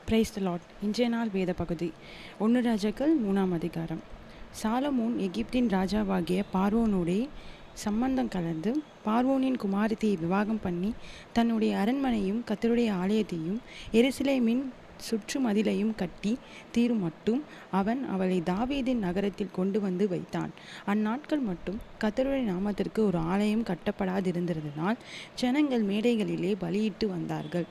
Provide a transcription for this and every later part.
Praise the Lord. இன்றைய நாள் வேத பகுதி 1 ராஜாக்கள் 3ஆம் அதிகாரம். சாலமோன் எகிப்தின் ராஜாவாகிய பார்வோனோடே சம்பந்தம் கலந்து பார்வோனின் குமாரத்தியை விவாகம் பண்ணி தன்னுடைய அரண்மனையும் கர்த்தருடைய ஆலயத்தையும் எருசலேமின் சுற்று மதிலையும் கட்டி தீரும் மட்டும் அவன் அவளை தாவீதின் நகரத்தில் கொண்டு வந்து வைத்தான். அந்நாட்கள் மட்டும் கர்த்தருடைய நாமத்திற்கு ஒரு ஆலயம் கட்டப்படாதிருந்ததினால் ஜனங்கள் மேடைகளிலே பலியிட்டு வந்தார்கள்.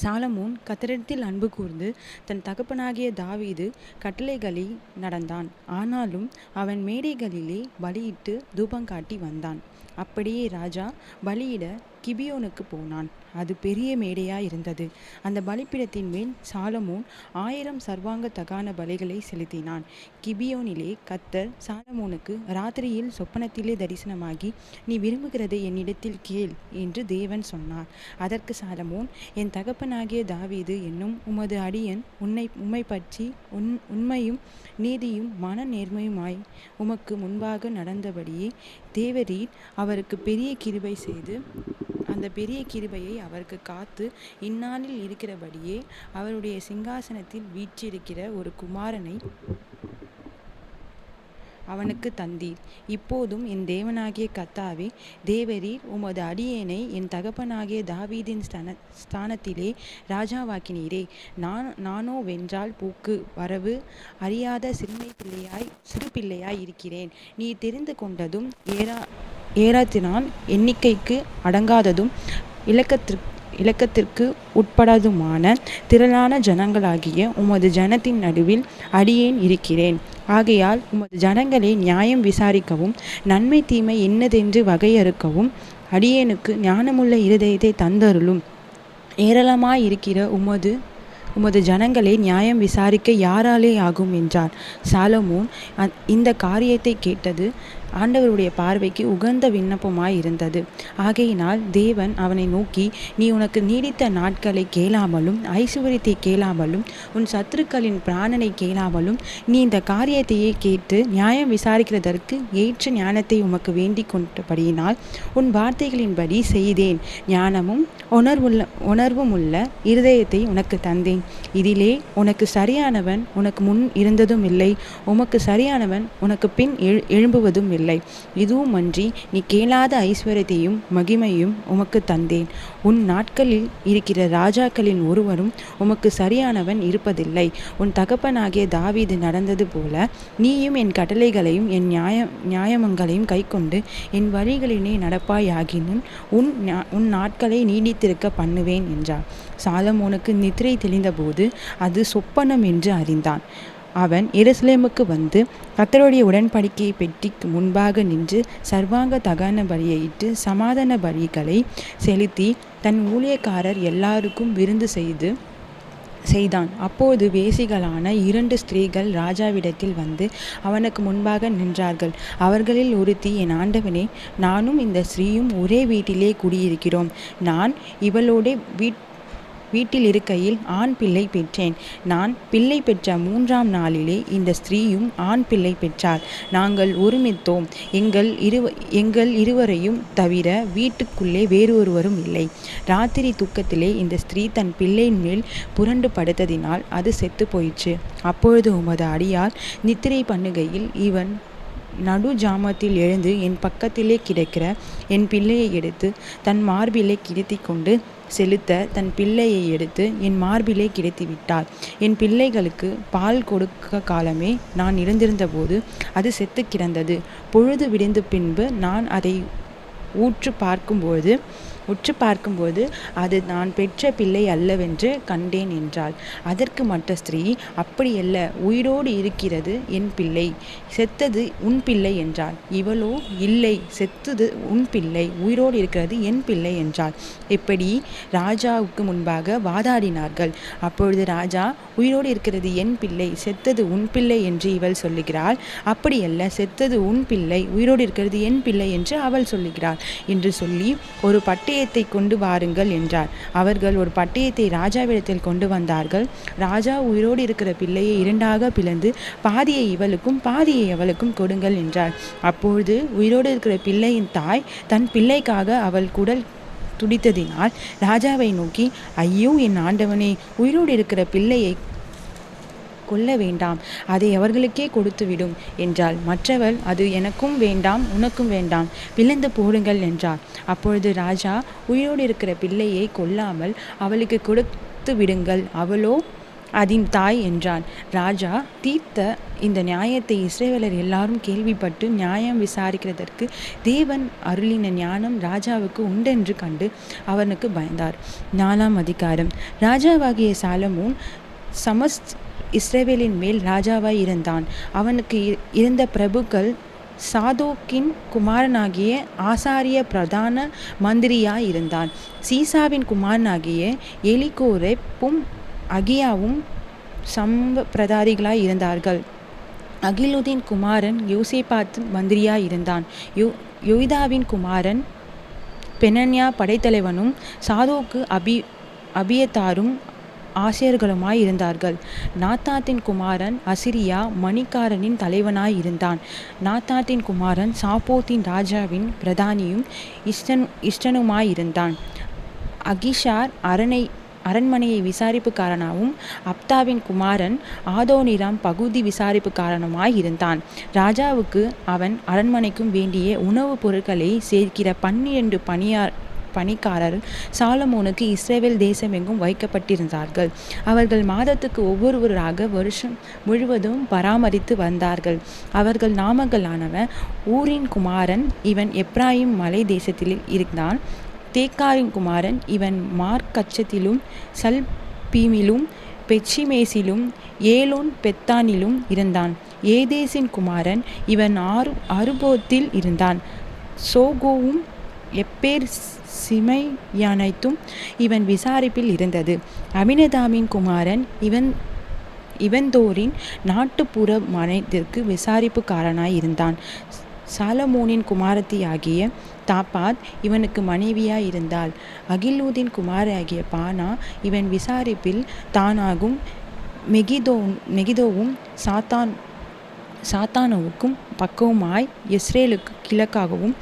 சாலமோன் கர்த்தரிடத்தில் அன்பு கூர்ந்து தன் தகப்பனாகிய தாவீது கட்டளைகளை நடந்தான். ஆனாலும் அவன் மேடைகளிலே பலியிட்டு தூபங்காட்டி வந்தான். அப்படியே ராஜா பலியிட கிபியோனுக்கு போனான். அது பெரிய மேடையாய் இருந்தது. அந்த பலிப்பீடத்தின் மேல் சாலமோன் 1000 சர்வாங்க தகான பலிகளை செலுத்தினான். கிபியோனிலே கர்த்தர் சாலமோனுக்கு ராத்திரியில் சொப்பனத்திலே தரிசனமாகி, நீ விரும்புகிறதை என்னிடத்தில் கேள் என்று தேவன் சொன்னார். அதற்கு சாலமோன், என் தகப்பனாகிய தாவீது என்னும் உமது அடியன் உம்மை பற்றி உண்மையும் நீதியும் மன நேர்மையுமாய் உமக்கு முன்பாக நடந்தபடியே தேவரீர் அவருக்கு பெரிய கிருபை செய்து அந்த பெரிய கிருபையை அவருக்கு காத்து இந்நாளில் இருக்கிறபடியே அவருடைய சிங்காசனத்தில் வீற்றிருக்கிற ஒரு குமாரனை அவனுக்கு தந்தீர். இப்போதும் என் தேவனாகிய கர்த்தாவே, தேவரீர் உமது அடியேனை என் தகப்பனாகிய தாவீதின் ஸ்தானத்திலே ராஜாவாக்கினீரே. நானோ வென்றால் பூக்கு வரவு அறியாத சிறு பிள்ளையாய் இருக்கிறேன். நீ தெரிந்து கொண்டதும் ஏராத்தினான் எண்ணிக்கைக்கு அடங்காததும் இலக்கத்திற்கு உட்படாதுமான திரளான ஜனங்களாகிய உமது ஜனத்தின் நடுவில் அடியேன் இருக்கிறேன். ஆகையால் உமது ஜனங்களை நியாயம் விசாரிக்கவும் நன்மை தீமை என்னதென்று வகையறுக்கவும் அடியேனுக்கு ஞானமுள்ள இருதயத்தை தந்தருளும். ஏராளமாயிருக்கிற உமது ஜனங்களை நியாயம் விசாரிக்க யாராலே ஆகும் என்றார். சாலமோன் இந்த காரியத்தை கேட்டது ஆண்டவருடைய பார்வைக்கு உகந்த விண்ணப்பமாய் இருந்தது. ஆகையினால் தேவன் அவனை நோக்கி, நீ உனக்கு நீடித்த நாட்களை கேளாமலும் ஐசுவரியத்தை கேளாமலும் உன் சத்துருக்களின் பிராணனை கேளாமலும் நீ இந்த காரியத்தையே கேட்டு நியாயம் விசாரிக்கிறதற்கு ஏற்ற ஞானத்தை உமக்கு வேண்டிக் கொண்டபடியினால் உன் வார்த்தைகளின்படி செய்தேன். ஞானமும் உணர்வும் உள்ள இருதயத்தை உனக்கு தந்தேன். இதிலே உனக்கு சரியானவன் உனக்கு முன் இருந்ததும் இல்லை, உமக்கு சரியானவன் உனக்கு பின் எழும்புவதும் இல்லை. இதுவுமன்றி நீ கேளாத ஐஸ்வர்யத்தையும் மகிமையும் உமக்கு தந்தேன். உன் நாட்களில் இருக்கிற ராஜாக்களின் ஒருவரும் உமக்கு சரியானவன் இருப்பதில்லை. உன் தகப்பனாகிய தாவீது நடந்தது போல நீயும் என் கட்டளைகளையும் என் நியாயமங்களையும் கைக்கொண்டு என் வழிகளினே நடப்பாயாகினும் உன் நாட்களை நீடித்திருக்க பண்ணுவேன் என்றார். சாலமோனுக்கு நித்திரை தெளிந்தபோது அது சொப்பனம் என்று அறிந்தான். அவன் எருசலேமுக்கு வந்து கர்த்தருடைய உடன்படிக்கை பெட்டிக்கு முன்பாக நின்று சர்வாங்க தகன பலியிட்டு சமாதான பலிகளை செலுத்தி தன் ஊழியக்காரர் எல்லாருக்கும் விருந்து செய்தான். அப்போது வேசிகளான 2 ஸ்திரீகள் ராஜாவிடத்தில் வந்து அவனுக்கு முன்பாக நின்றார்கள். அவர்களில் ஒருத்தி, என் ஆண்டவனே, நானும் இந்த ஸ்திரீயும் ஒரே வீட்டிலே குடியிருக்கிறோம். நான் இவளோட வீட்டில் இருக்கையில் ஆண் பிள்ளை பெற்றேன். நான் பிள்ளை பெற்ற 3ஆம் நாளிலே இந்த ஸ்திரீயும் ஆண் பிள்ளை பெற்றாள். நாங்கள் ஒருமித்தோம். எங்கள் இருவரையும் தவிர வீட்டுக்குள்ளே வேறொருவரும் இல்லை. ராத்திரி தூக்கத்திலே இந்த ஸ்திரீ தன் பிள்ளையின் மேல் புரண்டு படுத்ததினால் அது செத்து போயிற்று. அப்பொழுது உமது அடியாள் நித்திரை பண்ணுகையில் இவன் நடு ஜாமத்தில் எழுந்து என் பக்கத்திலே கிடக்கிற என் பிள்ளையை எடுத்து தன் மார்பிலே கிடத்தி கொண்டு செலுத்த தன் பிள்ளையை எடுத்து என் மார்பிலே கிடத்தி விட்டாள். என் பிள்ளைகளுக்கு பால் கொடுக்க காலமே நான் இருந்திருந்தபோது அது செத்து கிடந்தது. பொழுது விடிந்த பின்பு நான் அதை உற்று பார்க்கும்போது அது நான் பெற்ற பிள்ளை அல்லவென்று கண்டேன் என்றாள். அதற்கு மற்ற ஸ்திரீ, அப்படியல்ல, உயிரோடு இருக்கிறது என் பிள்ளை, செத்தது உன் பிள்ளை என்றாள். இவளோ, இல்லை, செத்தது உன் பிள்ளை, உயிரோடு இருக்கிறது என் பிள்ளை என்றாள். இப்படி ராஜாவுக்கு முன்பாக வாதாடினார்கள். அப்பொழுது ராஜா, உயிரோடு இருக்கிறது என் பிள்ளை, செத்தது உன் பிள்ளை என்று இவள் சொல்லுகிறாள். அப்படியல்ல, செத்தது உன் பிள்ளை, உயிரோடு இருக்கிறது என் பிள்ளை என்று அவள் சொல்லுகிறாள் என்று சொல்லி ஒரு பட்டயத்தை கொண்டு வாருங்கள் என்றார். அவர்கள் ஒரு பட்டயத்தை ராஜாவிடத்தில் கொண்டு வந்தார்கள். ராஜா, உயிரோடு இருக்கிற பிள்ளையை 2ஆக பிளந்து பாதியை இவளுக்கும் பாதியை அவளுக்கும் கொடுங்கள் என்றார். அப்பொழுது உயிரோடு இருக்கிற பிள்ளையின் தாய் தன் பிள்ளைக்காக அவள் குடல் துடித்ததினால் ராஜாவை நோக்கி, ஐயோ என் ஆண்டவனே, உயிரோடு இருக்கிற பிள்ளையை கொல்ல வேண்டாம், அதை அவர்களுக்கே கொடுத்துவிடும் என்றாள். மற்றவள், அது எனக்கும் வேண்டாம், உனக்கும் வேண்டாம், பிளந்து போடுங்கள் என்றாள். அப்பொழுது ராஜா, உயிரோடு இருக்கிற பிள்ளையை கொல்லாமல் அவளுக்கு கொடுத்து விடுங்கள், அவளோ அதன் தாய் என்றான். ராஜா தீர்த்த இந்த நியாயத்தை இஸ்ரவேலர் எல்லாரும் கேள்விப்பட்டு நியாயம் விசாரிக்கிறதற்கு தேவன் அருளின ஞானம் ராஜாவுக்கு உண்டென்று கண்டு அவனுக்கு பயந்தார். 4ஆம் அதிகாரம். ராஜாவாகிய சாலமோன் சமஸ்த் இஸ்ரவேலின் மேல் ராஜாவாய் இருந்தான். அவனுக்கு இருந்த பிரபுக்கள் சாதோக்கின் குமாரனாகிய ஆசாரிய பிரதான மந்திரியாய் இருந்தான். சீசாவின் குமாரனாகிய எலிகோரெப்பும் அகியாவும் பிரதாரிகளாய் இருந்தார்கள். அகிலுதின் குமாரன் யோசேபாத் மந்திரியாய் இருந்தான். யோய்தாவின் குமாரன் பெனன்யா படைத்தலைவனும் சாதோக்கு அபியத்தாரும் ஆசிரியர்களுமாய் இருந்தார்கள். நாத்தாத்தின் குமாரன் அசிரியா மணிக்காரனின் தலைவனாய் இருந்தான். நாத்தாத்தின் குமாரன் சாப்போத்தின் ராஜாவின் பிரதானியும் இஷ்டனுமாயிருந்தான். அகிஷார் அரண்மனையை விசாரிப்புக்காரனாகவும் அப்தாவின் குமாரன் ஆதோனிராம் பகுதி விசாரிப்புக்காரனுமாய் இருந்தான். ராஜாவுக்கு அவன் அரண்மனைக்கும் வேண்டிய உணவுப் பொருட்களை சேர்க்கிற 12 பணிக்காரர் சாலமோனுக்கு இஸ்ரவேல் தேசமெங்கும் வைக்கப்பட்டிருந்தார்கள். அவர்கள் மாதத்துக்கு ஒவ்வொருவராக வருஷம் முழுவதும் பராமரித்து வந்தார்கள். அவர்கள் நாமங்களானவன், ஊரின் குமாரன், இவன் எப்ராயிம் மலை தேசத்தில் இருந்தான். தேக்காரின் குமாரன், இவன் மார்க்கச்சத்திலும் சல்பீமிலும் பெச்சிமேசிலும் ஏலோன் பெத்தானிலும் இருந்தான். ஏதேசின் குமாரன், இவன் அருபோத்தில் இருந்தான். சோகோவும் எப்பேர் சிமையானைத்தும் இவன் விசாரிப்பில் இருந்தது. அபினதாமின் குமாரன், இவன்தோரின் நாட்டுப்புற மனைத்திற்கு விசாரிப்புக்காரனாய் இருந்தான். சாலமோனின் குமாரத்தியாகிய தாபாத் இவனுக்கு மனைவியாய் இருந்தாள். அகிலூதின் குமாரியாகிய பானா இவன் விசாரிப்பில் தானாகும். மெகிதோவும் சாத்தானோவுக்கும் பக்கவுமாய் இஸ்ரேலுக்கு கிழக்காகவும்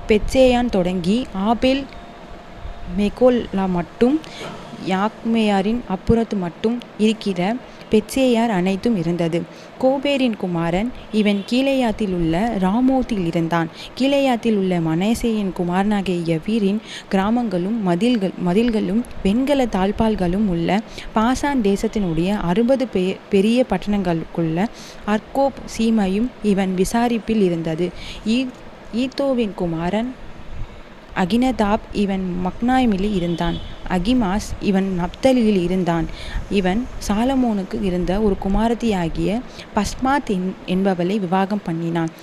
பெத்சேயான் தொடங்கி ஆபேல் மெகோலா மட்டும் யாக்மேயாரின் அப்புறத்து மட்டும் இருக்கிற பெத்சேயார் அனைத்தும் இருந்தது. கோபேரின் குமாரன், இவன் கீலேயாத்தில் உள்ள ராமோத்தில் இருந்தான். கீலேயாத்தில் உள்ள மனேசேயின் குமாரனாகிய யவீரின் கிராமங்களும் மதில்களும் வெண்கல தாழ்பால்களும் உள்ள பாசான் தேசத்தினுடைய 60 பெரிய பட்டணங்களுக்குள்ள அர்கோப் சீமையும் இவன் விசாரிப்பில் இருந்தது. ஈத்தோவின் குமாரன் அகினதாப் இவன் மக்னாய்மில் இருந்தான். அகிமாஸ் இவன் நப்தலியில் இருந்தான். இவன் சாலமோனுக்கு இருந்த ஒரு குமாரத்தியாகிய பஸ்மாத் என்பவளை விவாகம் பண்ணினான்.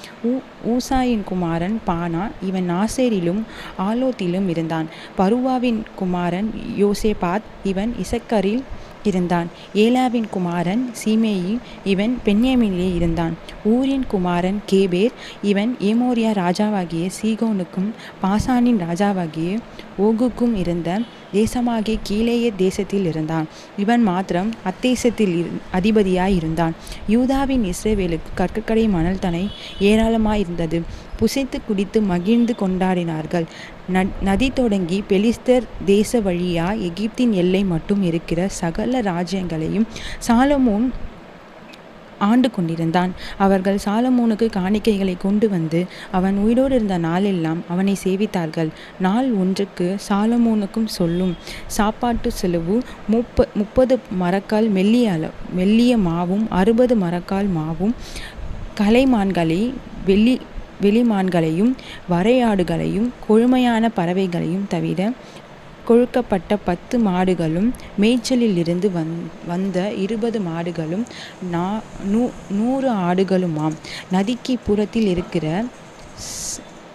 ஊசாயின் குமாரன் பானா இவன் ஆசேரிலும் ஆலோத்திலும் இருந்தான். பருவாவின் குமாரன் யோசேபாத் இவன் இசக்கரில் இருந்தான். ஏலாவின் குமாரன் சீமேயி இவன் பென்யமீனிலே இருந்தான். ஊரின் குமாரன் கேபேர் இவன் ஏமோரியா ராஜாவாகிய சீகோனுக்கும் பாசானின் ராஜாவாகிய ஓகுக்கும் இருந்த தேசமாகிய கீலேய தேசத்தில் இருந்தான். இவன் மாத்திரம் அத்தேசத்தில் அதிபதியாய் இருந்தான். யூதாவின் இஸ்ரவேலுக்கு கற்கடை மணல் தனை ஏராளமாயிருந்தது. புசித்து குடித்து மகிழ்ந்து கொண்டாடினார்கள். நதி தொடங்கி பெலிஸ்தர் தேச வழியா எகிப்தின் எல்லை மட்டும் இருக்கிற சகல ராஜ்யங்களையும் சாலமோன் ஆண்டு கொண்டிருந்தான். அவர்கள் சாலமோனுக்கு காணிக்கைகளை கொண்டு வந்து அவன் உயிரோடு இருந்த நாளெல்லாம் அவனை சேவித்தார்கள். நாள் ஒன்றுக்கு சாலமோனுக்கும் சொல்லும் சாப்பாட்டு செலவு 30 மரக்கால் மெல்லிய மாவும் 60 மரக்கால் மாவும் கலைமான்களை வெளிமான்களையும் வரையாடுகளையும் கொழுமையான பறவைகளையும் தவிர கொழுக்கப்பட்ட 10 மாடுகளும் மேய்ச்சலில் இருந்து வந்த 20 மாடுகளும் 100 ஆடுகளுமாம். நதிக்கு புறத்தில் இருக்கிற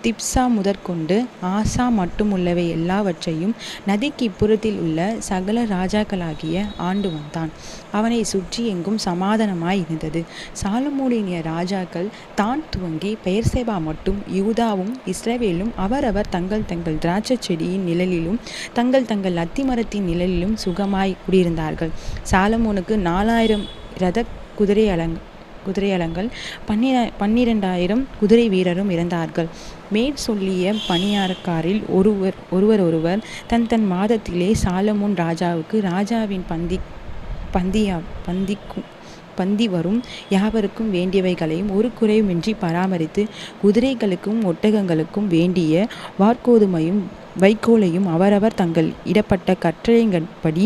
திப்சா முதற்கொண்டு ஆசா மட்டுமுள்ளவை எல்லாவற்றையும் நதிக்கு இப்புறத்தில் உள்ள சகல ராஜாக்களாகிய ஆண்டு வந்தான். அவனை சுற்றி எங்கும் சமாதானமாய் இருந்தது. சாலமோனிய ராஜாக்கள் தான் துவங்கி பெயர்சேபா மட்டும் யூதாவும் இஸ்ரவேலும் அவரவர் தங்கள் தங்கள் திராட்சை செடியின் நிழலிலும் தங்கள் தங்கள் அத்திமரத்தின் நிழலிலும் சுகமாய் குடியிருந்தார்கள். சாலமோனுக்கு 4000 இரத குதிரை குதிரையலங்கள் 12,000 குதிரை வீரரும் இறந்தார்கள். மேற் சொல்லிய பணியாரக்காரில் ஒருவர் தன் மாதத்திலே சாலமோன் ராஜாவுக்கு ராஜாவின் பந்தி வரும் யாவருக்கும் வேண்டியவைகளையும் ஒரு குறையுமின்றி பராமரித்து குதிரைகளுக்கும் ஒட்டகங்களுக்கும் வேண்டிய வாற்கோதுமையும் வைக்கோலையும் அவரவர் தங்கள் இடப்பட்ட கட்டளையின்படி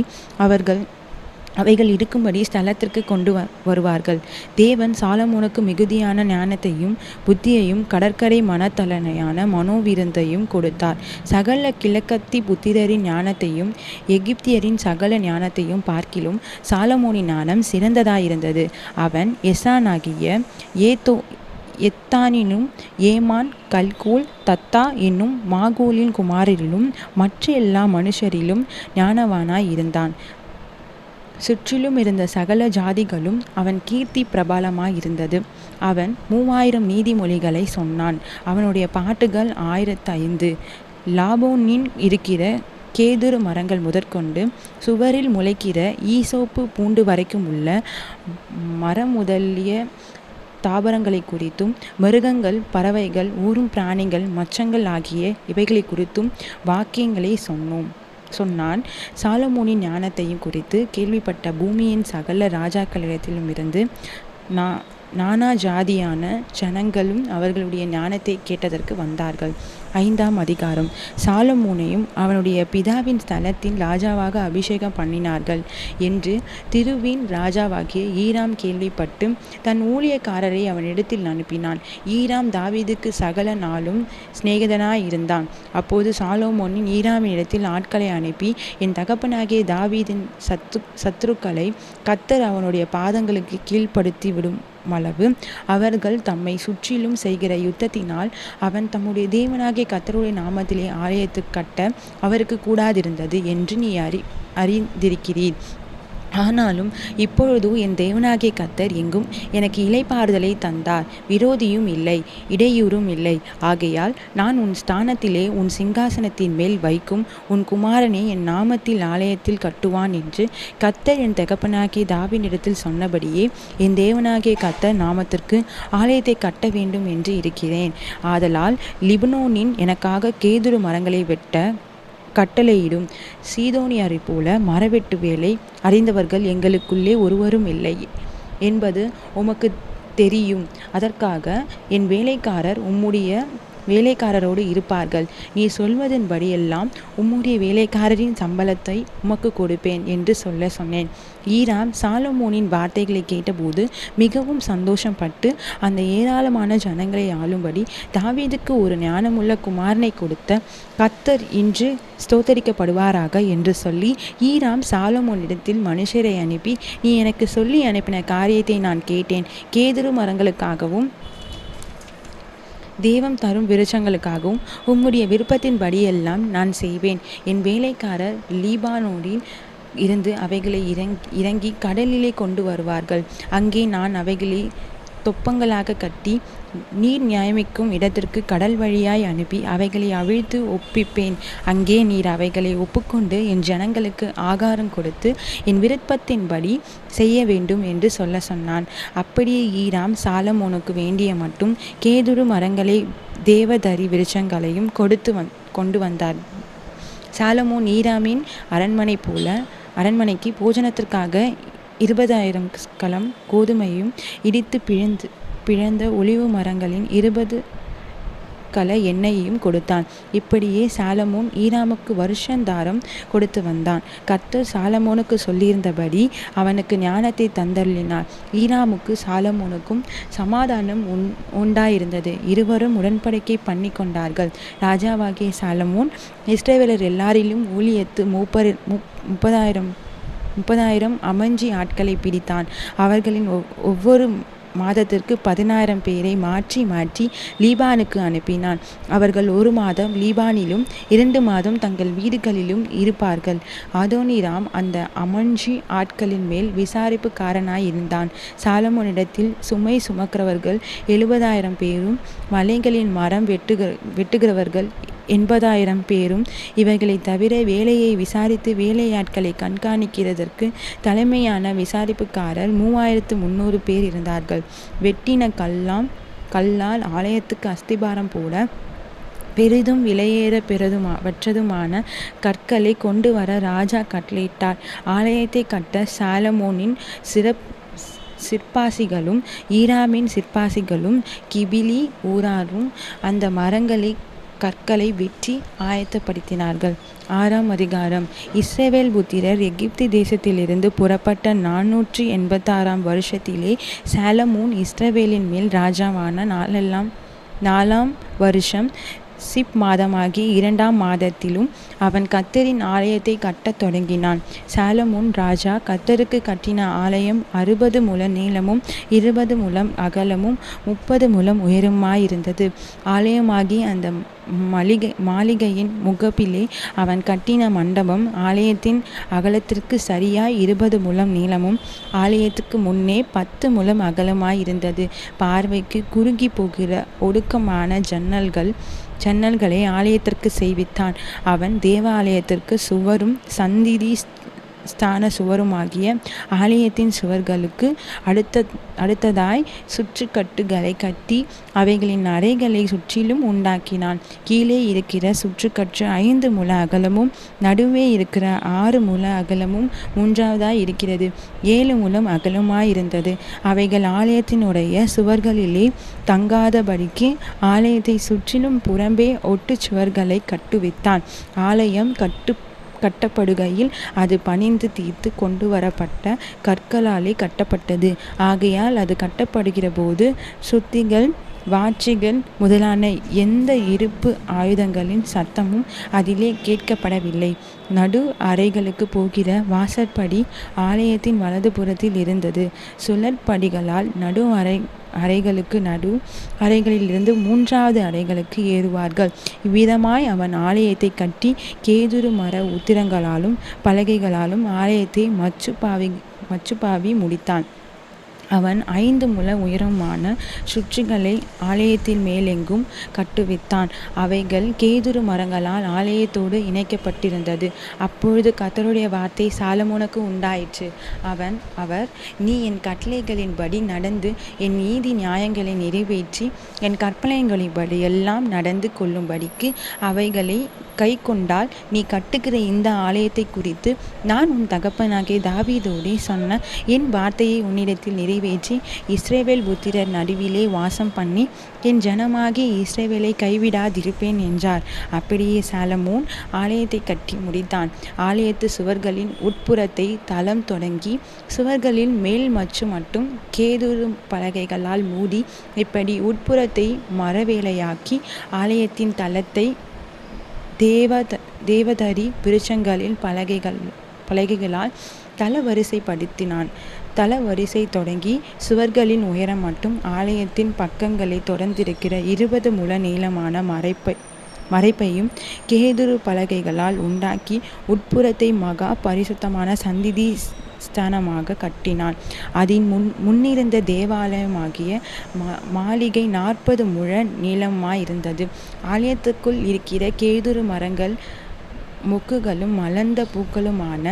அவைகள் இருக்கும்படி ஸ்தலத்திற்கு கொண்டு வருவார்கள். தேவன் சாலமோனுக்கு மிகுதியான ஞானத்தையும் புத்தியையும் கடற்கரை மனத்தலனையான மனோவிருந்தையும் கொடுத்தார். சகல கிழக்கத்தி புத்திரரின் ஞானத்தையும் எகிப்தியரின் சகல ஞானத்தையும் பார்க்கிலும் சாலமோனின் ஞானம் சிறந்ததாயிருந்தது. அவன் எசானாகிய எத்தானினும் ஏமான் கல்கோல் தத்தா என்னும் மாகோலின் குமாரரிலும் மற்ற எல்லா மனுஷரிலும் ஞானவானாய் இருந்தான். சுற்றிலும் இருந்த சகல ஜாதிகளும் அவன் கீர்த்தி பிரபலமாயிருந்தது. அவன் 3000 நீதிமொழிகளை சொன்னான். அவனுடைய பாட்டுகள் 1005. லாபோனின் இருக்கிற கேதுரு மரங்கள் முதற்கொண்டு சுவரில் முளைக்கிற ஈசோப்பு பூண்டு வரைக்கும் உள்ள மரம் முதலிய தாவரங்களை குறித்தும் மிருகங்கள் பறவைகள் ஊரும் பிராணிகள் மச்சங்கள் ஆகிய இவைகளை குறித்தும் வாக்கியங்களை சொன்னான். சாலமோனின் ஞானத்தையும் குறித்து கேள்விப்பட்ட பூமியின் சகல ராஜாக்களிடத்திலும் இருந்து நானா ஜாதியான ஜனங்களும் அவர்களுடைய ஞானத்தை கேட்டதற்கு வந்தார்கள். 5ஆம் அதிகாரம். சாலமோனையும் அவனுடைய பிதாவின் ஸ்தலத்தின் ராஜாவாக அபிஷேகம் பண்ணினார்கள் என்று திருவின் ராஜாவாகிய ஈராம் கேள்விப்பட்டு தன் ஊழியக்காரரை அவனிடத்தில் அனுப்பினான். ஈராம் தாவீதுக்கு சகல நாளும் சிநேகிதனாயிருந்தான். அப்போது சாலமோனின் ஈராமினிடத்தில் ஆட்களை அனுப்பி, என் தகப்பனாகிய தாவீதின் சத்துருக்களை கர்த்தர் அவனுடைய பாதங்களுக்கு கீழ்ப்படுத்தி விடும் அளவு அவர்கள் தம்மை சுற்றிலும் செய்கிற யுத்தத்தினால் அவன் தம்முடைய தேவனாகிய கர்த்தருடைய நாமத்திலே ஆலயத்தை கட்ட அவருக்கு கூடாதிருந்தது என்று நீ அறிந்திருக்கிறீர். ஆனாலும் இப்பொழுது என் தேவனாகிய கர்த்தர் எங்கும் எனக்கு இளைப்பாறுதலை தந்தார். விரோதியும் இல்லை, இடையூறும் இல்லை. ஆகையால் நான் உன் ஸ்தானத்திலே உன் சிங்காசனத்தின் மேல் வைக்கும் உன் குமாரனை என் நாமத்தில் ஆலயத்தில் கட்டுவான் என்று கர்த்தர் என் தகப்பனாகிய தாவீதினிடத்தில் சொன்னபடியே என் தேவனாகிய கர்த்தர் நாமத்திற்கு ஆலயத்தை கட்ட வேண்டும் என்று இருக்கிறேன். ஆதலால் லிபனோனின் எனக்காக கேதுரு மரங்களை வெட்ட கட்டளையிடும். சீதோனியரைப் போல மரவெட்டு வேலை அறிந்தவர்கள் எங்களுக்குள்ளே ஒருவரும் இல்லை என்பது உமக்கு தெரியும். அதற்காக என் வேலைக்காரர் உம்முடைய வேலைக்காரரோடு இருப்பார்கள். நீ சொல்வதன்படியெல்லாம் உம்முடைய வேலைக்காரரின் சம்பளத்தை உமக்கு கொடுப்பேன் என்று சொன்னேன். ஈராம் சாலமோனின் வார்த்தைகளை கேட்டபோது மிகவும் சந்தோஷப்பட்டு அந்த ஏராளமான ஜனங்களை ஆளும்படி தாவீதுக்கு ஒரு ஞானமுள்ள குமாரனை கொடுத்த கர்த்தர் இன்று ஸ்தோத்தரிக்கப்படுவாராக என்று சொல்லி ஈராம் சாலமோனிடத்தில் மனுஷரை அனுப்பி, நீ எனக்கு சொல்லி அனுப்பின காரியத்தை நான் கேட்டேன். கேதுரு மரங்களுக்காகவும் தேவம் தரும் விருட்சங்களுக்காகவும் உம்முடைய விருப்பத்தின்படியெல்லாம் நான் செய்வேன். என் வேலைக்காரர் லீபானோனில் இருந்து அவைகளை இறங்கி கடலிலே கொண்டு வருவார்கள். அங்கே நான் அவைகளை தொப்பங்களாக கட்டி நீர் நியாயமிக்கும் இடத்திற்கு கடல் வழியாய் அனுப்பி அவைகளை அவிழ்த்து ஒப்பிப்பேன். அங்கே நீர் அவைகளை ஒப்புக்கொண்டு என் ஜனங்களுக்கு ஆகாரம் கொடுத்து என் விருப்பத்தின்படி செய்ய வேண்டும் என்று சொன்னான். அப்படியே ஈராம் சாலமோனுக்கு வேண்டிய மட்டும் கேதுரு மரங்களை தேவதரி விருட்சங்களையும் கொண்டு வந்தார். சாலமோன் ஈராமின் அரண்மனைக்கு போஜனத்திற்காக 20,000 கலம் கோதுமையும் இடித்து பிழந்த ஒலிவு மரங்களின் 20 கல எண்ணெயையும் கொடுத்தான். இப்படியே சாலமோன் ஈராமுக்கு வருஷந்தாரம் கொடுத்து வந்தான். கர்த்தர் சாலமோனுக்கு சொல்லியிருந்தபடி அவனுக்கு ஞானத்தை தந்தருளினார். ஈராமுக்கு சாலமோனுக்கும் சமாதானம் உண்டாயிருந்தது. இருவரும் உடன்படிக்கை பண்ணி கொண்டார்கள். ராஜாவாகிய சாலமோன் இஸ்ரவேலர் எல்லாரிலும் ஊழியத்து 30,000 அமஞ்சி ஆட்களை பிடித்தான். அவர்களின் ஒவ்வொரு மாதத்திற்கு 10,000 பேரை மாற்றி லீபானுக்கு அனுப்பினான். அவர்கள் 1 மாதம் லீபானிலும் 2 மாதம் தங்கள் வீடுகளிலும் இருப்பார்கள். அதோனிராம் அந்த அமஞ்சி ஆட்களின் மேல் விசாரிப்புக்காரனாய் இருந்தான். சாலமோனிடத்தில் சுமை சுமக்கிறவர்கள் 70,000 பேரும் மலைகளின் மரம் வெட்டுகிறவர்கள் 80,000 பேரும். இவர்களை தவிர வேலையை விசாரித்து வேலையாட்களை கண்காணிக்கிறதற்கு தலைமையான விசாரிப்புக்காரர் 3300 பேர் இருந்தார்கள். வெட்டின கல்லால் ஆலயத்துக்கு அஸ்திபாரம் போட பெரிதும் விலையேற பெற்றதுமான கற்களை கொண்டு வர ராஜா கட்டளையிட்டார். ஆலயத்தை கட்ட சாலமோனின் சிற்பாசிகளும் ஈராமின் சிற்பாசிகளும் கிபிலி ஊராரும் அந்த கற்களை வெட்டி ஆயத்தப்படுத்தினார்கள். 6ஆம் அதிகாரம். இஸ்ரவேல் புத்திரர் எகிப்து தேசத்திலிருந்து புறப்பட்ட 486ஆம் வருஷத்திலே சாலமோன் இஸ்ரவேலின் மேல் ராஜாவான 4ஆம் வருஷம் சிப் மாதமாகிய 2ஆம் மாதத்திலும் அவன் கர்த்தரின் ஆலயத்தை கட்டத் தொடங்கினான். சாலமோன் ராஜா கர்த்தருக்கு கட்டின ஆலயம் 60 முழ நீளமும் 20 முழம் அகலமும் 30 முழம் உயரமாயிருந்தது. ஆலயமாகிய அந்த மாளிகையின் முகப்பிலே அவன் கட்டின மண்டபம் ஆலயத்தின் அகலத்திற்கு சரியாய் 20 முழம் நீளமும் ஆலயத்துக்கு முன்னே 10 முழம் அகலமாயிருந்தது. பார்வைக்கு குறுகி போகிற ஒடுக்கமான ஜன்னல்களை ஆலயத்திற்கு செய்வித்தான். அவன் தேவாலயத்திற்கு சுவரும் சந்நிதி ஸ்தான சுவருமாகிய ஆலயத்தின் சுவர்களுக்கு அடுத்ததாய் சுற்றுக்கட்டுகளை கட்டி அவைகளின் அறைகளை சுற்றிலும் உண்டாக்கினான். கீழே இருக்கிற சுற்றுக்கட்டு 5 முழ அகலமும் நடுவே இருக்கிற 6 முழ அகலமும் மூன்றாவதாய் இருக்கிறது 7 முழம் அகலமாயிருந்தது. அவைகள் ஆலயத்தினுடைய சுவர்களிலே தங்காதபடிக்கு ஆலயத்தை சுற்றிலும் புறம்பே ஒட்டு சுவர்களை கட்டுவித்தான். ஆலயம் கட்டப்படுகையில் அது பணிந்து தீர்த்து கொண்டு வரப்பட்ட கற்களாலே கட்டப்பட்டது. ஆகையால் அது கட்டப்படுகிற போது சுத்திகள் வாட்சிகள் முதலான எந்த இருப்பு ஆயுதங்களின் சத்தமும் அதிலே கேட்கப்படவில்லை. நடு அறைகளுக்கு போகிற வாசற்படி ஆலயத்தின் வலதுபுறத்தில் இருந்தது. சுழற்படிகளால் அறைகளுக்கு நடு அறைகளிலிருந்து 3வது அறைகளுக்கு ஏறுவார்கள். இவ்விதமாய் அவன் ஆலயத்தை கட்டி கேதுரு மர உத்திரங்களாலும் பலகைகளாலும் ஆலயத்தை மச்சுப்பாவி முடித்தான். அவன் 5 முழ உயரமான சுற்றுகளை ஆலயத்தின் மேலெங்கும் கட்டுவித்தான். அவைகள் கேதுரு மரங்களால் ஆலயத்தோடு இணைக்கப்பட்டிருந்தது. அப்பொழுது கர்த்தருடைய வார்த்தை சாலமோனுக்கு உண்டாயிற்று. அவர் நீ என் கட்டளைகளின்படி நடந்து என் நீதி நியாயங்களை நிறைவேற்றி என் கற்பனைகளின்படி எல்லாம் நடந்து கொள்ளும்படிக்கு அவைகளை கை கொண்டால் நீ கட்டுகிற இந்த ஆலயத்தை குறித்து நான் உன் தகப்பனாகிய தாவீதோடே சொன்ன என் வார்த்தையை உன்னிடத்தில் நிறைவேற்றி இஸ்ரவேல் புத்திரர் நடுவிலே வாசம் பண்ணி என் ஜனமாகிய இஸ்ரவேலை கைவிடாதிருப்பேன் என்றார். அப்படியே சாலமோன் ஆலயத்தை கட்டி முடித்தான். ஆலயத்து சுவர்களின் உட்புறத்தை தளம் தொடங்கி சுவர்களில் மேல் மச்சு மட்டும் கேதுரு பலகைகளால் மூடி இப்படி உட்புறத்தை மரவேலையாக்கி ஆலயத்தின் தளத்தை தேவதரி விருட்சங்களின் பலகைகளால் தளவரிசைப்படுத்தினான். தளவரிசை தொடங்கி சுவர்களின் உயரம் மட்டும் ஆலயத்தின் பக்கங்களை தொடர்ந்திருக்கிற 20 முழ நீளமான மறைப்பையும் கேதுரு பலகைகளால் உண்டாக்கி உட்புறத்தை மகா பரிசுத்தமான சந்நிதி ஸ்தானமாக கட்டினான். அதன் முன்னிருந்த தேவாலயமாகிய மாளிகை 40 முழ நீளமாயிருந்தது. ஆலயத்துக்குள் இருக்கிற கேதுரு மரங்கள் மொக்குகளும் மலர்ந்த பூக்களுமான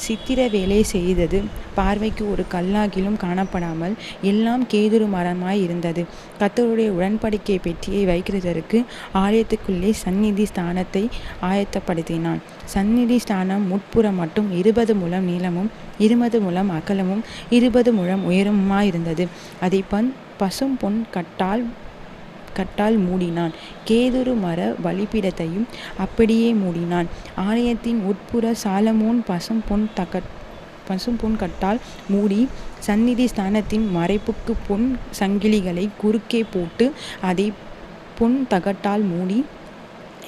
சித்திர வேலை செய்தது பார்வைக்கு ஒரு கல்லாகிலும் காணப்படாமல் எல்லாம் கேதுரு மரமாய் இருந்தது. கர்த்தருடைய உடன்படிக்கை பெட்டியை வைக்கிறதற்கு ஆலயத்துக்குள்ளே சந்நிதி ஸ்தானத்தை ஆயத்தப்படுத்தினான். சந்நிதி ஸ்தானம் முட்புறம் மட்டும் 20 முழம் நீளமும் 20 முழம் அகலமும் 20 முழம் உயரமுமாயிருந்தது. அதை பசும் பொன் கட்டால் மூடினான். கேதுரு மர பலிபீடத்தையும் அப்படியே மூடினான். ஆலயத்தின் உட்புற சாலமோன் பசும் பொன் கட்டால் மூடி சந்நிதி ஸ்தானத்தின் மறைப்புக்கு பொன் சங்கிலிகளை குறுக்கே போட்டு அதை பொன் தகட்டால் மூடி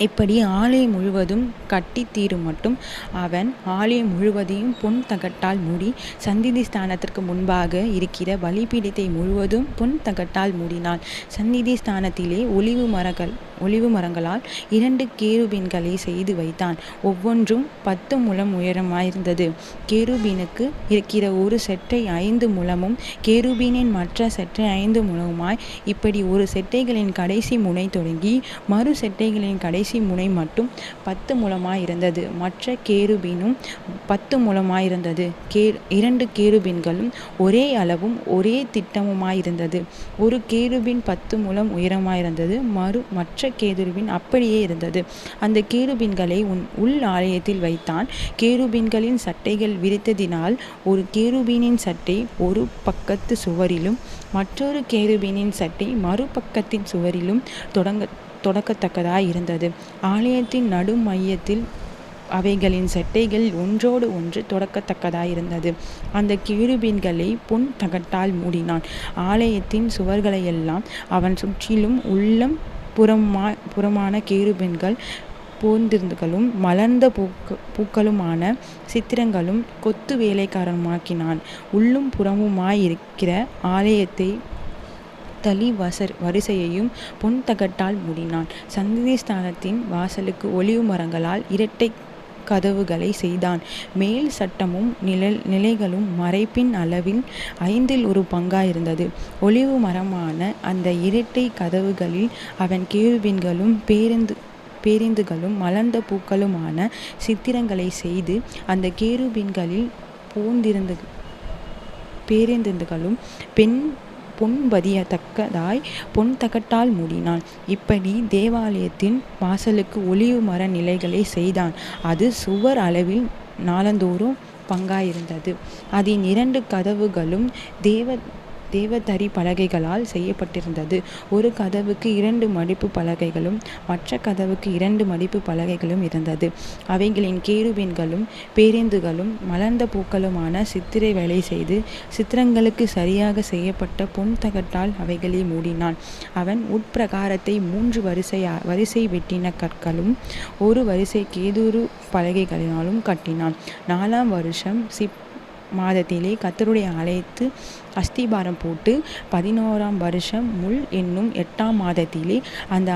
இப்படி ஆலயம் முழுவதும் கட்டி தீரும் மட்டும் அவன் ஆலயம் முழுவதையும் பொன் தகட்டால் மூடி சந்நிதி ஸ்தானத்திற்கு முன்பாக இருக்கிற பலிபீடத்தை முழுவதும் பொன் தகட்டால் மூடினான். சந்நிதி ஸ்தானத்திலே ஒலிவு மரங்களால் 2 கேருபீன்களை செய்து வைத்தான். ஒவ்வொன்றும் 10 முழம் உயரமாயிருந்தது. கேருபீனுக்கு இருக்கிற ஒரு செட்டை 5 முழமும் கேருபீனின் மற்ற செட்டை 5 முழமுமாய் இப்படி ஒரு செட்டைகளின் கடைசி முனை தொடங்கி மறு செட்டைகளின் கடைசி கடைசி முனை மட்டும் 10 முழமாயிருந்தது. மற்ற கேருபீனும் 10 முழமாயிருந்தது. 2 கேருபீன்களும் ஒரே அளவும் ஒரே திட்டமுமாயிருந்தது. ஒரு கேருபீன் 10 முழம் உயரமாயிருந்தது. மற்ற கேருபீன் அப்படியே இருந்தது. அந்த கேருபீன்களை உள் ஆலயத்தில் வைத்தான். கேருபீன்களின் சட்டைகள் விரித்ததினால் ஒரு கேருபீனின் சட்டை ஒரு பக்கத்து சுவரிலும் மற்றொரு கேருபீனின் சட்டை மறுபக்கத்தின் சுவரிலும் தொடக்கத்தக்கதாய் இருந்தது. ஆலயத்தின் நடு மையத்தில் அவைகளின் சட்டைகள் ஒன்றோடு ஒன்று தொடக்கத்தக்கதாயிருந்தது. அந்த கேருபீன்களை பொன் தகட்டால் மூடினான். ஆலயத்தின் சுவர்களையெல்லாம் அவன் சுற்றிலும் உள்ளம் புறமான கேருபீன்கள் போந்திருந்துகளும் மலர்ந்த பூக்களுமான சித்திரங்களும் கொத்து வேலைக்காரமாக்கினான். உள்ளும் புறமுமாயிருக்கிற ஆலயத்தை தளி வரிசையையும் பொன் தகட்டால் மூடினான். சந்நிதி ஸ்தானத்தின் வாசலுக்கு ஒலிவு மரங்களால் இரட்டை கதவுகளை செய்தான். மேல் சட்டமும் நிலைகளும் மறைப்பின் அளவில் 1/5 பங்காயிருந்தது. ஒலிவு மரமான அந்த இரட்டை கதவுகளில் அவன் கேருபீன்களும் பேரிந்துகளும் மலர்ந்த பூக்களுமான சித்திரங்களை செய்து அந்த கேருபீன்களில் பேரிந்துகளும் பொன் பதியத்தக்கதாய் பொன் தகட்டால் மூடினான். இப்படி தேவாலயத்தின் வாசலுக்கு ஒலிவு மர நிலைகளை செய்தான். அது சுவர் அளவில் 4 பங்காயிருந்தது. அதன் 2 கதவுகளும் தேவதரி பலகைகளால் செய்யப்பட்டிருந்தது. ஒரு கதவுக்கு 2 மடிப்பு பலகைகளும் மற்ற கதவுக்கு 2 மடிப்பு பலகைகளும் இருந்தது. அவைகளின் கேருபீன்களும் பேரிந்துகளும் மலர்ந்த பூக்களுமான சித்திரை வேலை செய்து சித்திரங்களுக்கு சரியாக செய்யப்பட்ட பொன் தகட்டால் அவைகளை மூடினான். அவன் உட்பிரகாரத்தை 3 வரிசை வெட்டின கற்களும் 1 வரிசை கேதுரு பலகைகளினாலும் கட்டினான். 4ஆம் வருஷம் மாதத்திலே கர்த்தருடைய ஆலயத்து அஸ்திபாரம் போட்டு 11ஆம் வருஷம் முள் என்னும் 8ஆம் மாதத்திலே அந்த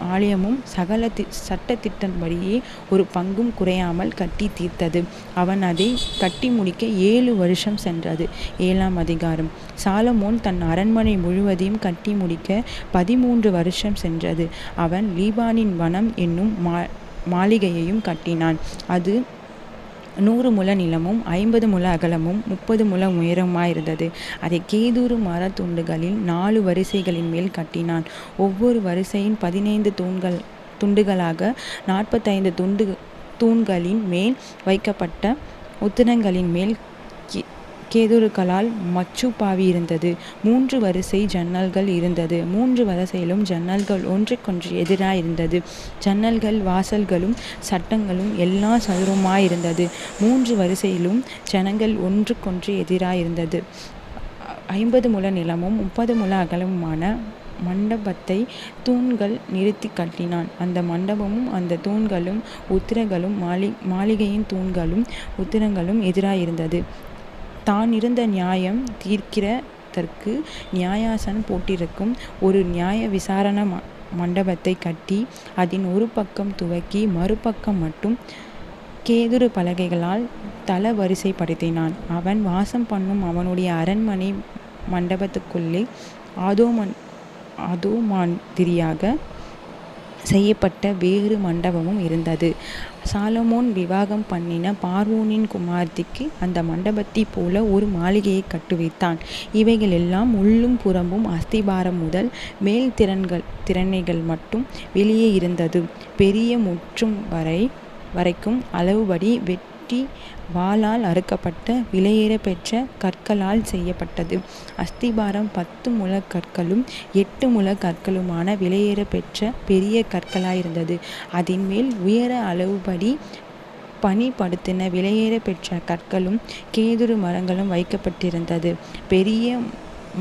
ஆலயமும் சகல சட்டத்திட்டன்படியே ஒரு பங்கும் குறையாமல் கட்டி தீர்த்தது. அவன் அதை கட்டி முடிக்க 7 வருஷம் சென்றது. 7ஆம் அதிகாரம். சாலமோன் தன் அரண்மனை முழுவதையும் கட்டி முடிக்க 13 வருஷம் சென்றது. அவன் லீபானின் வனம் என்னும் மாளிகையையும் கட்டினான். அது 100 முழ நீளமும் 50 முழ அகலமும் 30 முழ உயரமாயிருந்தது. அதை கேதுரு மர துண்டுகளில் 4 வரிசைகளின் மேல் கட்டினான். ஒவ்வொரு வரிசையின் 15 துண்டுகளாக 45 தூண்களின் மேல் வைக்கப்பட்ட உத்திரங்களின் மேல் கேதுருக்களால் மச்சுப்பாவி இருந்தது. 3 வரிசை ஜன்னல்கள் இருந்தது. 3 வரிசையிலும் ஜன்னல்கள் ஒன்றுக்கொன்று எதிராயிருந்தது. ஜன்னல்கள் வாசல்களும் சட்டங்களும் எல்லா சதுரமாயிருந்தது. 3 வரிசையிலும் ஜன்னல்கள் ஒன்றுக்கொன்று எதிராயிருந்தது. 50 முழ நீளமும் 30 முழ அகலமுமான மண்டபத்தை தூண்கள் நிறுத்தி கட்டினான். அந்த மண்டபமும் அந்த தூண்களும் உத்திரங்களும் மாளிகையின் தூண்களும் உத்திரங்களும் எதிராயிருந்தது. தான் இருந்த நியாயம் தீர்க்கிறதற்கு நியாயாசனம் போட்டிருக்கும் ஒரு நியாய விசாரண மண்டபத்தை கட்டி அதன் ஒரு பக்கம் துவக்கி மறுபக்கம் மட்டும் கேதுரு பலகைகளால் தள வரிசைப்படுத்தினான். அவன் வாசம் பண்ணும் அவனுடைய அரண்மனை மண்டபத்துக்குள்ளே அதோமாந்திரியாக செய்யப்பட்ட வேறு மண்டபமும் இருந்தது. சாலமோன் விவாகம் பண்ணின பார்வோனின் குமாரத்திக்கு அந்த மண்டபத்தை போல ஒரு மாளிகையை கட்டுவித்தான். இவைகள் எல்லாம் உள்ளும் புறம்பும் அஸ்திபாரம் முதல் மேல் திறனைகள் மட்டும் வெளியே இருந்தது. பெரிய முற்றும் வரைக்கும் அளவுபடி வெட்டி வாளால் அறுக்கப்பட்ட விலையேற பெற்ற கற்களால் செய்யப்பட்டது. அஸ்திபாரம் 10 முழ கற்களும் 8 முழ கற்களுமான விலையேற பெற்ற பெரிய கற்களாயிருந்தது. அதன் மேல் உயர அளவுபடி பணிப்படுத்தின விலையேற பெற்ற கற்களும் கேதுரு மரங்களும் வைக்கப்பட்டிருந்தது. பெரிய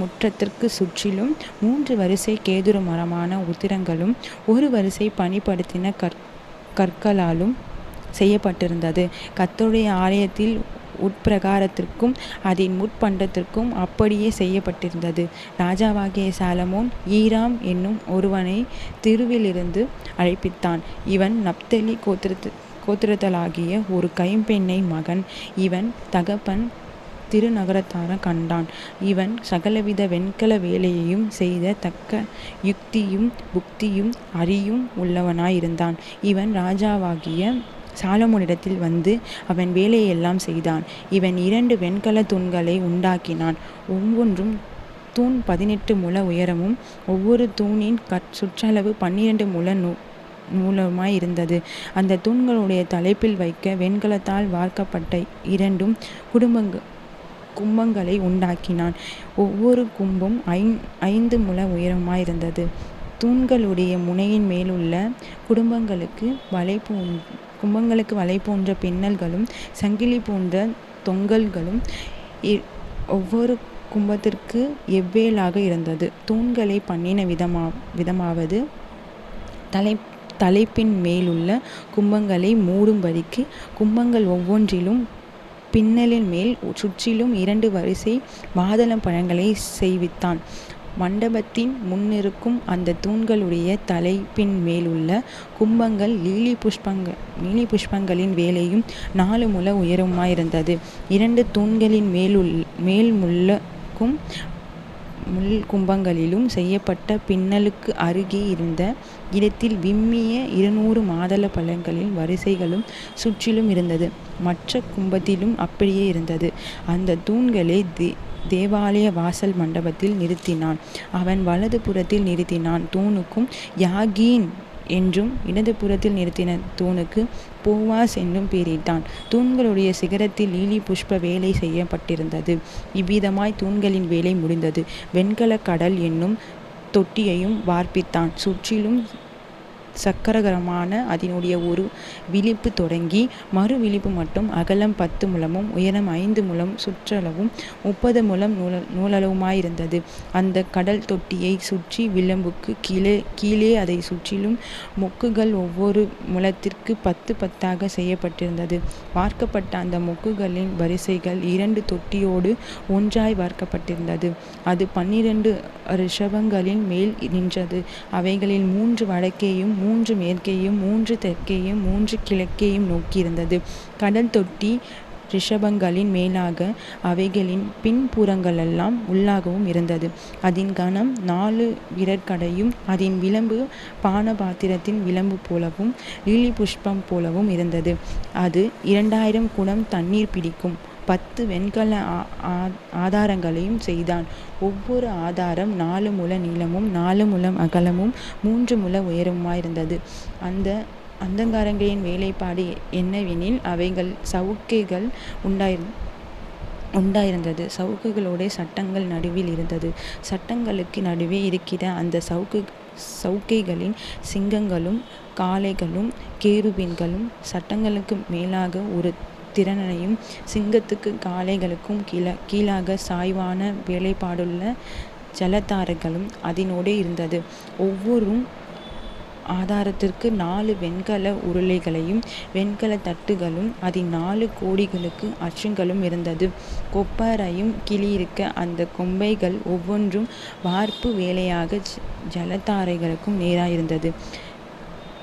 முற்றத்திற்கு சுற்றிலும் 3 வரிசை கேதுரு மரமான உத்திரங்களும் 1 வரிசை பணிப்படுத்தின கற்களாலும் செய்யப்பட்டிருந்தது. கர்த்தருடைய ஆலயத்தில் உட்பிரகாரத்திற்கும் அதன் முற்பண்டத்திற்கும் அப்படியே செய்யப்பட்டிருந்தது. ராஜாவாகிய சாலமோன் ஈராம் என்னும் ஒருவனை திருவிலிருந்து அழைப்பித்தான். இவன் நப்தலி கோத்திரத்தாளாகிய ஒரு கைம்பெண்ணின் மகன். இவன் தகப்பன் திருநகரத்தார கண்டான். இவன் சகலவித வெண்கல வேலையையும் செய்த தக்க யுக்தியும் புக்தியும் அறியும் உள்ளவனாயிருந்தான். இவன் ராஜாவாகிய சாலமோனிடத்தில் வந்து அவன் வேலையெல்லாம் செய்தான். இவன் 2 வெண்கலத் தூண்களை உண்டாக்கினான். ஒவ்வொன்றும் தூண் 18 முழ உயரமும் ஒவ்வொரு தூணின் சுற்றளவு 12 முழ நூலமாய் இருந்தது. அந்த தூண்களுடைய தலைப்பில் வைக்க வெண்கலத்தால் வார்க்கப்பட்ட 2 கும்பங்களை உண்டாக்கினான். ஒவ்வொரு கும்பும் 5 முழ உயரமாயிருந்தது. தூண்களுடைய முனையின் மேலுள்ள கும்பங்களுக்கு வலை போன்ற பின்னல்களும் சங்கிலி போன்ற தொங்கல்களும் ஒவ்வொரு கும்பத்திற்கு எவ்வேலாக இருந்தது. தூண்களை பண்ணின விதமாவது தலைப்பின் மேலுள்ள கும்பங்களை மூடும்படிக்கு கும்பங்கள் ஒவ்வொன்றிலும் பின்னலின் மேல் சுற்றிலும் 2 வரிசை மாதளம் பழங்களை செய்வித்தான். மண்டபத்தின் முன்னிருக்கும் அந்த தூண்களுடைய தலைப்பின் மேலுள்ள கும்பங்கள் லீலி புஷ்பங்களின் வேலையும் 4 முழ உயரமாயிருந்தது. 2 தூண்களின் மேல்முள்ளுக்கும் கும்பங்களிலும் செய்யப்பட்ட பின்னலுக்கு அருகே இருந்த இடத்தில் விம்மிய 200 மாதள பழங்களின் வரிசைகளும் சுற்றிலும் இருந்தது. மற்ற கும்பத்திலும் அப்படியே இருந்தது. அந்த தூண்களை தேவாலய வாசல் மண்டபத்தில் நிறுத்தினான். அவன் வலது புறத்தில் நிறுத்தினான் தூணுக்கும் யாகீன் என்றும் இடது புறத்தில் நிறுத்தின தூணுக்கு போவாஸ் என்றும் பெயரிட்டான். தூண்களுடைய சிகரத்தில் லீலி புஷ்ப வேலை செய்யப்பட்டிருந்தது. இவ்விதமாய் தூண்களின் வேலை முடிந்தது. வெண்கல கடல் என்னும் தொட்டியையும் வார்ப்பித்தான். சுற்றிலும் சக்கரகரமான அதனுடைய ஒரு விளிப்பு தொடங்கி மறு விளிப்பு மட்டும் அகலம் 10 முழமும் உயரம் 5 முழம் சுற்றளவும் 30 முழம் நூலளவுமாயிருந்தது. அந்த கடல் தொட்டியை சுற்றி விளிம்புக்கு கீழே அதை சுற்றிலும் மொக்குகள் ஒவ்வொரு முழத்திற்கு 10 செய்யப்பட்டிருந்தது. வார்க்கப்பட்ட அந்த மொக்குகளின் வரிசைகள் 2 தொட்டியோடு ஒன்றாய் வார்க்கப்பட்டிருந்தது. அது 12 ரிஷபங்களின் மேல் நின்றது. அவைகளில் 3 வடக்கேயும் 3 மேற்கேயும் 3 தெற்கேயும் 3 கிழக்கேயும் நோக்கியிருந்தது. கடல் தொட்டி ரிஷபங்களின் மேலாக அவைகளின் பின்புறங்களெல்லாம் உள்ளாகவும் இருந்தது. அதன் கனம் 4 விரற்கடையும் அதன் விளம்பு பானபாத்திரத்தின் விளம்பு போலவும் லீலி புஷ்பம் போலவும் இருந்தது. அது 2000 குடம் தண்ணீர் பிடிக்கும். 10 வெண்கல ஆதாரங்களையும் செய்தான். ஒவ்வொரு ஆதாரம் 4 முழ நீளமும் 4 முழம் அகலமும் 3 முழ உயரமுமாயிருந்தது. அந்த அந்தகாரங்களின் வேலைப்பாடு என்னவெனில் அவைகள் சவுக்கைகள் உண்டாயிருந்தது. சவுக்குகளோட சட்டங்கள் நடுவில் இருந்தது. சட்டங்களுக்கு நடுவே இருக்கிற அந்த சவுக்கைகளின் சிங்கங்களும் காளைகளும் கேருபீன்களும் சட்டங்களுக்கு மேலாக ஒரு திறனையும் சிங்கத்துக்கு காளைகளுக்கும் கீழாக சாய்வான வேலைப்பாடுள்ள ஜலதாரைகளும் அதனோடே இருந்தது. ஒவ்வொரு ஆதாரத்திற்கு 4 வெண்கல உருளைகளையும் வெண்கல தட்டுகளும் அதன் 4 கோடிகளுக்கு அச்சுகளும் இருந்தது. கொப்பரையும் கிளியிருக்க அந்த கொம்பைகள் ஒவ்வொன்றும் வார்ப்பு வேலையாக ஜலதாரைகளுக்கும் நேராயிருந்தது.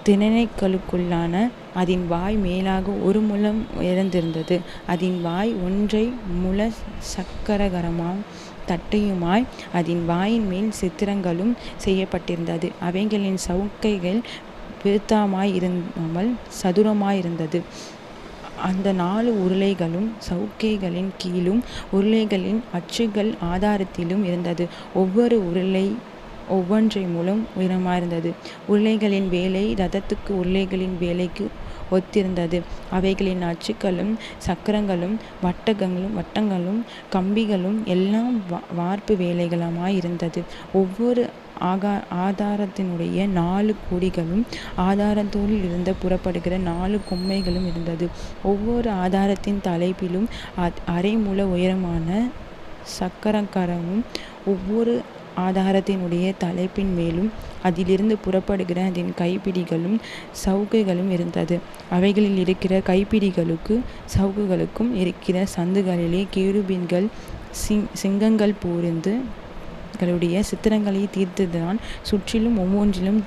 திணைகளுக்குள்ளான அதன் வாய் மேலாக 1 முழம் உயர்ந்திருந்தது. அதன் வாய் 1 முழ சக்கரகரமாம் தட்டையுமாய் அதன் வாயின் மேல் சித்திரங்களும் செய்யப்பட்டிருந்தது. அவைகளின் சவுக்கைகள் விருத்தமாய் இராமல் சதுரமாயிருந்தது. அந்த 4 உருளைகளும் சவுக்கைகளின் கீழும் உருளைகளின் அச்சுகள் ஆதாரத்திலும் இருந்தது. ஒவ்வொரு உருளை ஒவ்வொன்றை மூலம் உயரமாயிருந்தது. உருளைகளின் வேலை இரதத்துக்கு உருளைகளின் வேலைக்கு ஒத்திருந்தது. அவைகளின் அச்சுக்களும் சக்கரங்களும் வட்டங்களும் கம்பிகளும் எல்லாம் வார்ப்பு வேலைகளுமாயிருந்தது. ஒவ்வொரு ஆதாரத்தினுடைய 4 கொடிகளும் ஆதாரத்தோடு இருந்து புறப்படுகிற 4 கொம்மைகளும் இருந்தது. ஒவ்வொரு ஆதாரத்தின் தலைப்பிலும் அரை முழ உயரமான சக்கரகரமும் ஒவ்வொரு ஆதாரத்தினுடைய தலைப்பின் மேலும் அதிலிருந்து புறப்படுகிற அதன் கைப்பிடிகளும் சவுக்குகளும் இருந்தது. அவைகளில் இருக்கிற கைப்பிடிகளுக்கு சவுக்குகளுக்கும் இருக்கிற சந்துகளிலே கேருபீன்கள் சிங்கங்கள் பொருந்து களுடைய சித்திரங்களை தீர்த்ததான் சுற்றிலும் ஒவ்வொன்றிலும்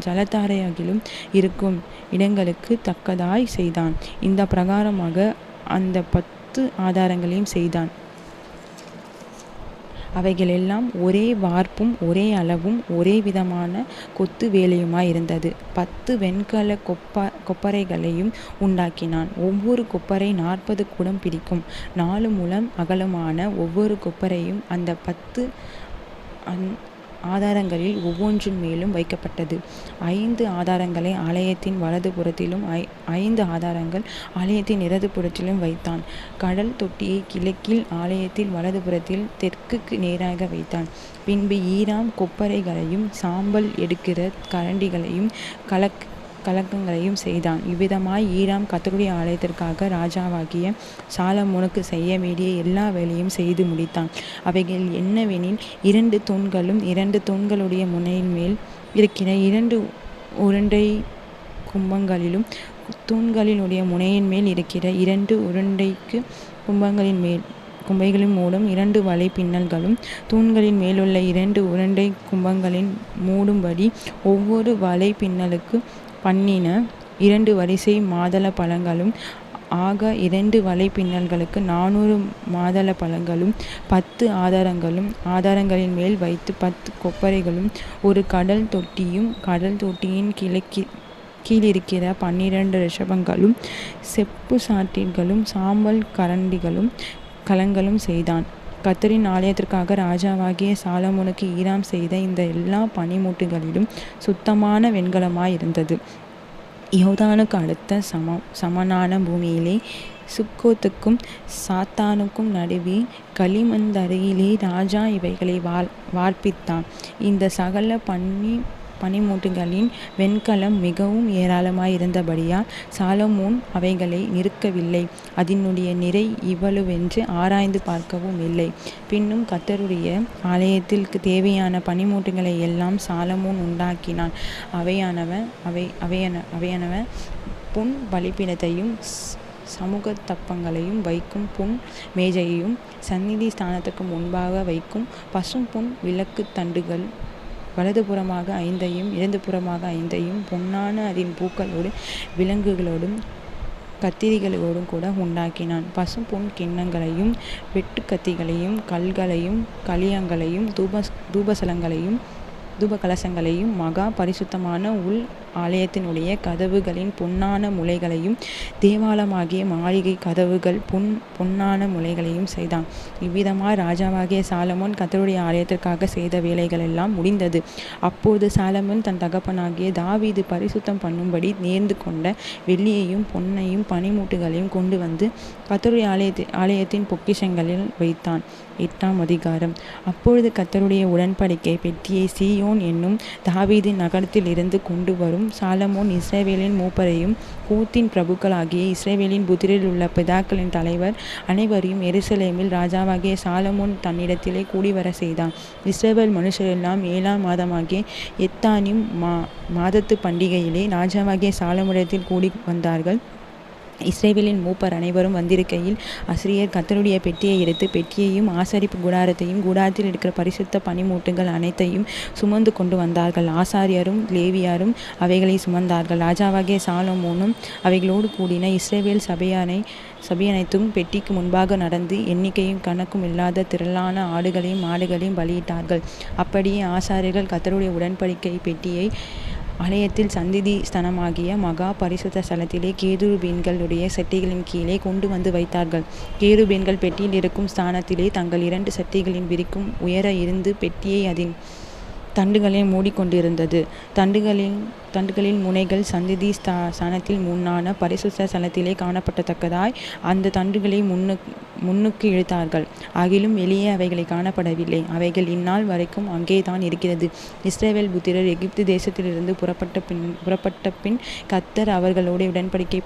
ஜலதாரையாகிலும் இருக்கும் இடங்களுக்கு தக்கதாய் செய்தான். இந்த பிரகாரமாக அந்த 10 ஆதாரங்களையும் செய்தான். அவைகளெல்லாம் ஒரே வார்ப்பும் ஒரே அளவும் ஒரே விதமான கொத்து வேலையுமாயிருந்தது. 10 வெண்கல கொப்பரைகளையும் உண்டாக்கினான். ஒவ்வொரு கொப்பரை 40 குடம் பிடிக்கும். 4 முழம் அகலமான ஒவ்வொரு கொப்பரையும் அந்த 10 ஆதாரங்களில் ஒவ்வொன்றின் மேலும் வைக்கப்பட்டது. 5 ஆதாரங்களை ஆலயத்தின் வலது புறத்திலும் 5 ஆதாரங்கள் ஆலயத்தின் இடது புறத்திலும் வைத்தான். கடல் தொட்டியை கிழக்கில் ஆலயத்தில் வலது புறத்தில் தெற்குக்கு நேராக வைத்தான். பின்பு ஈராம் கொப்பரைகளையும் சாம்பல் எடுக்கிற கரண்டிகளையும் கலக்கங்களையும் செய்தான். இவ்விதமாய் ஈராம் கர்த்தருடைய ஆலயத்திற்காக ராஜாவாகிய சாலமோனுக்கு செய்ய வேண்டிய எல்லா வேலையும் செய்து முடித்தான். அவைகள் என்னவெனில், 2 தூண்களும் 2 தூண்களுடைய முனையின் மேல் இருக்கிற 2 உருண்டை கும்பங்களிலும் தூண்களினுடைய முனையின் மேல் இருக்கிற 2 உருண்டைக்கு கும்பைகளின் மூடும் 2 வலை பின்னல்களும் தூண்களின் மேலுள்ள 2 உருண்டை கும்பங்களின் மூடும்படி ஒவ்வொரு வலை பின்னலுக்கு பண்ணின 2 வரிசை மாதள பழங்களும் ஆக 2 வலை பின்னல்களுக்கு 400 மாதள பழங்களும் 10 ஆதாரங்களும் ஆதாரங்களின் மேல் வைத்து 10 கொப்பரைகளும் ஒரு கடல் தொட்டியும் கடல் தொட்டியின் கீழிருக்கிற 12 ரிஷபங்களும் செப்பு சாட்டிகளும் சாம்பல் கரண்டிகளும் கலங்களும் செய்தான். கர்த்தரின் ஆலயத்திற்காக ராஜாவாகிய சாலமோனுக்கு ஈராம் செய்த இந்த எல்லா பணிமுட்டுகளிலும் சுத்தமான வெண்கலமாயிருந்தது. யோர்தானுக்கு அடுத்த சமனான பூமியிலே சுக்கோத்துக்கும் சாத்தானுக்கும் நடுவே களிமந்தரையிலே ராஜா இவைகளை வார்ப்பித்தான். இந்த சகல பணிமுட்டுகளின் வெண்கலம் மிகவும் ஏராளமாயிருந்தபடியால் சாலமோன் அவைகளை நிறுக்கவில்லை. அதனுடைய நிறை இவ்வளவென்று ஆராய்ந்து பார்க்கவும் இல்லை. பின்னும் கர்த்தருடைய ஆலயத்திற்கு தேவையான பணிமுட்டுகளை எல்லாம் சாலமோன் உண்டாக்கினான். அவையானவ பொன் பலிபீடத்தையும் சமூக தப்பங்களையும் வைக்கும் பொன் மேஜையையும் சந்நிதி ஸ்தானத்துக்கு முன்பாக வைக்கும் பசும் பொன் விளக்கு தண்டுகள் வலதுபுறமாக 5ஐயும் இடதுபுறமாக 5ஐயும் பொன்னான அதன் பூக்களோடு விலங்குகளோடும் கத்திரிகளோடும் கூட உண்டாக்கினான். பசும் பொன் கிண்ணங்களையும் வெட்டு கத்திகளையும் கல்களையும் களியங்களையும் தூப கலசங்களையும் மகா பரிசுத்தமான உள் ஆலயத்தினுடைய கதவுகளின் பொன்னான முளைகளையும் தேவாலயமாகிய மாளிகை கதவுகள் பொன்னான முளைகளையும் செய்தான். இவ்விதமாய் ராஜாவாகிய சாலமோன் கர்த்தருடைய ஆலயத்திற்காக செய்த வேலைகள் எல்லாம் முடிந்தது. அப்போது சாலமோன் தன் தகப்பனாகிய தாவீது பரிசுத்தம் பண்ணும்படி நேர்ந்து கொண்ட வெள்ளியையும் பொன்னையும் பணிமுட்டுகளையும் கொண்டு வந்து கர்த்தருடைய ஆலயத்தின் பொக்கிஷங்களில் வைத்தான். 8ஆம் அதிகாரம். அப்பொழுது கர்த்தருடைய உடன்படிக்கை பெட்டியை சீயோன் என்னும் தாவீதின் நகரத்தில் இருந்து கொண்டு வரும் சாலமோன் இஸ்ரவேலின் மூப்பரையும் கூத்தின் பிரபுக்களாகிய இஸ்ரவேலின் புத்திரில் உள்ள பிதாக்களின் தலைவர் அனைவரையும் எருசலேமில் ராஜாவாகிய சாலமோன் தன்னிடத்திலே கூடிவர செய்தான். இஸ்ரவேல் மனுஷரெல்லாம் 7ஆம் மாதமாகிய எத்தானிம் மாதத்து பண்டிகையிலே ராஜாவாகிய சாலமோனிடத்தில் கூடி வந்தார்கள். இஸ்ரவேலின் மூப்பர் அனைவரும் வந்திருக்கையில் ஆசாரியர் கர்த்தருடைய பெட்டியை எடுத்து பெட்டியையும் ஆசரிப்பு கூடாரத்தையும் கூடாரத்தில் இருக்கிற பரிசுத்த பணிமுட்டுகள் அனைத்தையும் சுமந்து கொண்டு வந்தார்கள். ஆசாரியரும் லேவியரும் அவைகளை சுமந்தார்கள். ராஜாவாகிய சாலமோனும் அவைகளோடு கூடின இஸ்ரவேல் சபையனைத்தும் பெட்டிக்கு முன்பாக நடந்து எண்ணிக்கையும் கணக்கும் இல்லாத திரளான ஆடுகளையும் மாடுகளையும் பலியிட்டார்கள். அப்படியே ஆசாரியர்கள் கர்த்தருடைய உடன்படிக்கை பெட்டியை ஆலயத்தில் சந்நிதி ஸ்தானமாகிய மகா பரிசுத்த ஸ்தலத்திலே கேருபீன்களுடைய செட்டைகளின் கீழே கொண்டு வந்து வைத்தார்கள். கேருபீன்கள் பெட்டியில் இருக்கும் ஸ்தானத்திலே தங்கள் 2 செட்டைகளின் விரிக்கும் உயர இருந்து பெட்டியை அதன் தண்டுகளில் மூடிக்கொண்டிருந்தது. தண்டுகளின் முனைகள் சந்நிதி ஸ்தானத்தில் முன்னான பரிசுத்த ஸ்தலத்திலே காணப்படத்தக்கதாய் அந்த தண்டுகளை முன்னுக்கு இழுத்தார்கள். ஆகிலும் வெளியே அவைகளை காணப்படவில்லை. அவைகள் இந்நாள் வரைக்கும் அங்கேதான் இருக்கிறது. இஸ்ரவேல் புத்திரர் எகிப்து தேசத்திலிருந்து புறப்பட்ட பின் கர்த்தர் அவர்களோடு உடன்படிக்கை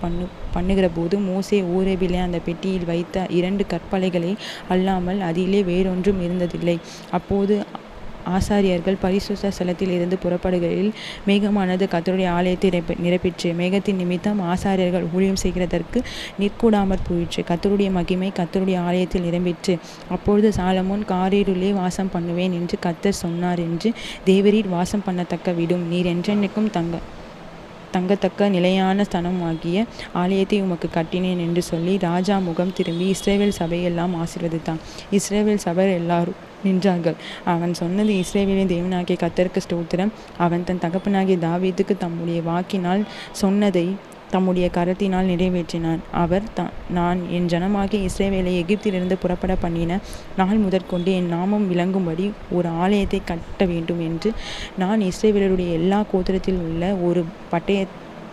பண்ணுகிற போது மோசே ஓரேபிலே அந்த பெட்டியில் வைத்த 2 கற்பலைகளை அல்லாமல் அதிலே வேறொன்றும் இருந்ததில்லை. அப்போது ஆசாரியர்கள் பரிசுத்த ஸ்தலத்தில் இருந்து புறப்படுகையில் மேகமானது கர்த்தருடைய ஆலயத்தை நிரப்பிற்று. மேகத்தின் நிமித்தம் ஆசாரியர்கள் ஊழியம் செய்கிறதற்கு நிற்கூடாமற் போயிற்று. கர்த்தருடைய மகிமை கர்த்தருடைய ஆலயத்தில் நிரம்பிற்று. அப்பொழுது சாலமோன், காரிருளே வாசம் பண்ணுவேன் என்று கர்த்தர் சொன்னார் என்று தேவரீர் வாசம் பண்ணத்தக்க விடும். நீர் என்றென்றைக்கும் தங்கத்தக்க நிலையான ஸ்தலமாகிய ஆலயத்தை உமக்கு கட்டினேன் என்று சொல்லி ராஜா முகம் திரும்பி இஸ்ரவேல் சபையெல்லாம் ஆசீர்வதித்தான். இஸ்ரவேல் சபை எல்லாரும் நின்றார்கள். அவன் சொன்னது, இஸ்ரவேலின் தேவனாகிய கர்த்தருக்கு ஸ்தோத்திரம். அவன் தன் தகப்பனாகிய தாவீதுக்கு தம்முடைய வாக்கினால் சொன்னதை தம்முடைய கரத்தினால் நிறைவேற்றினான். அவர் நான் என் ஜனமாகிய இஸ்ரவேலை எகிப்திலிருந்து புறப்பட பண்ணின நாள் முதற்கொண்டு என் நாமம் விளங்கும்படி ஒரு ஆலயத்தை கட்ட வேண்டும் என்று நான் இஸ்ரவேலருடைய எல்லா கோத்திரத்தில் உள்ள ஒரு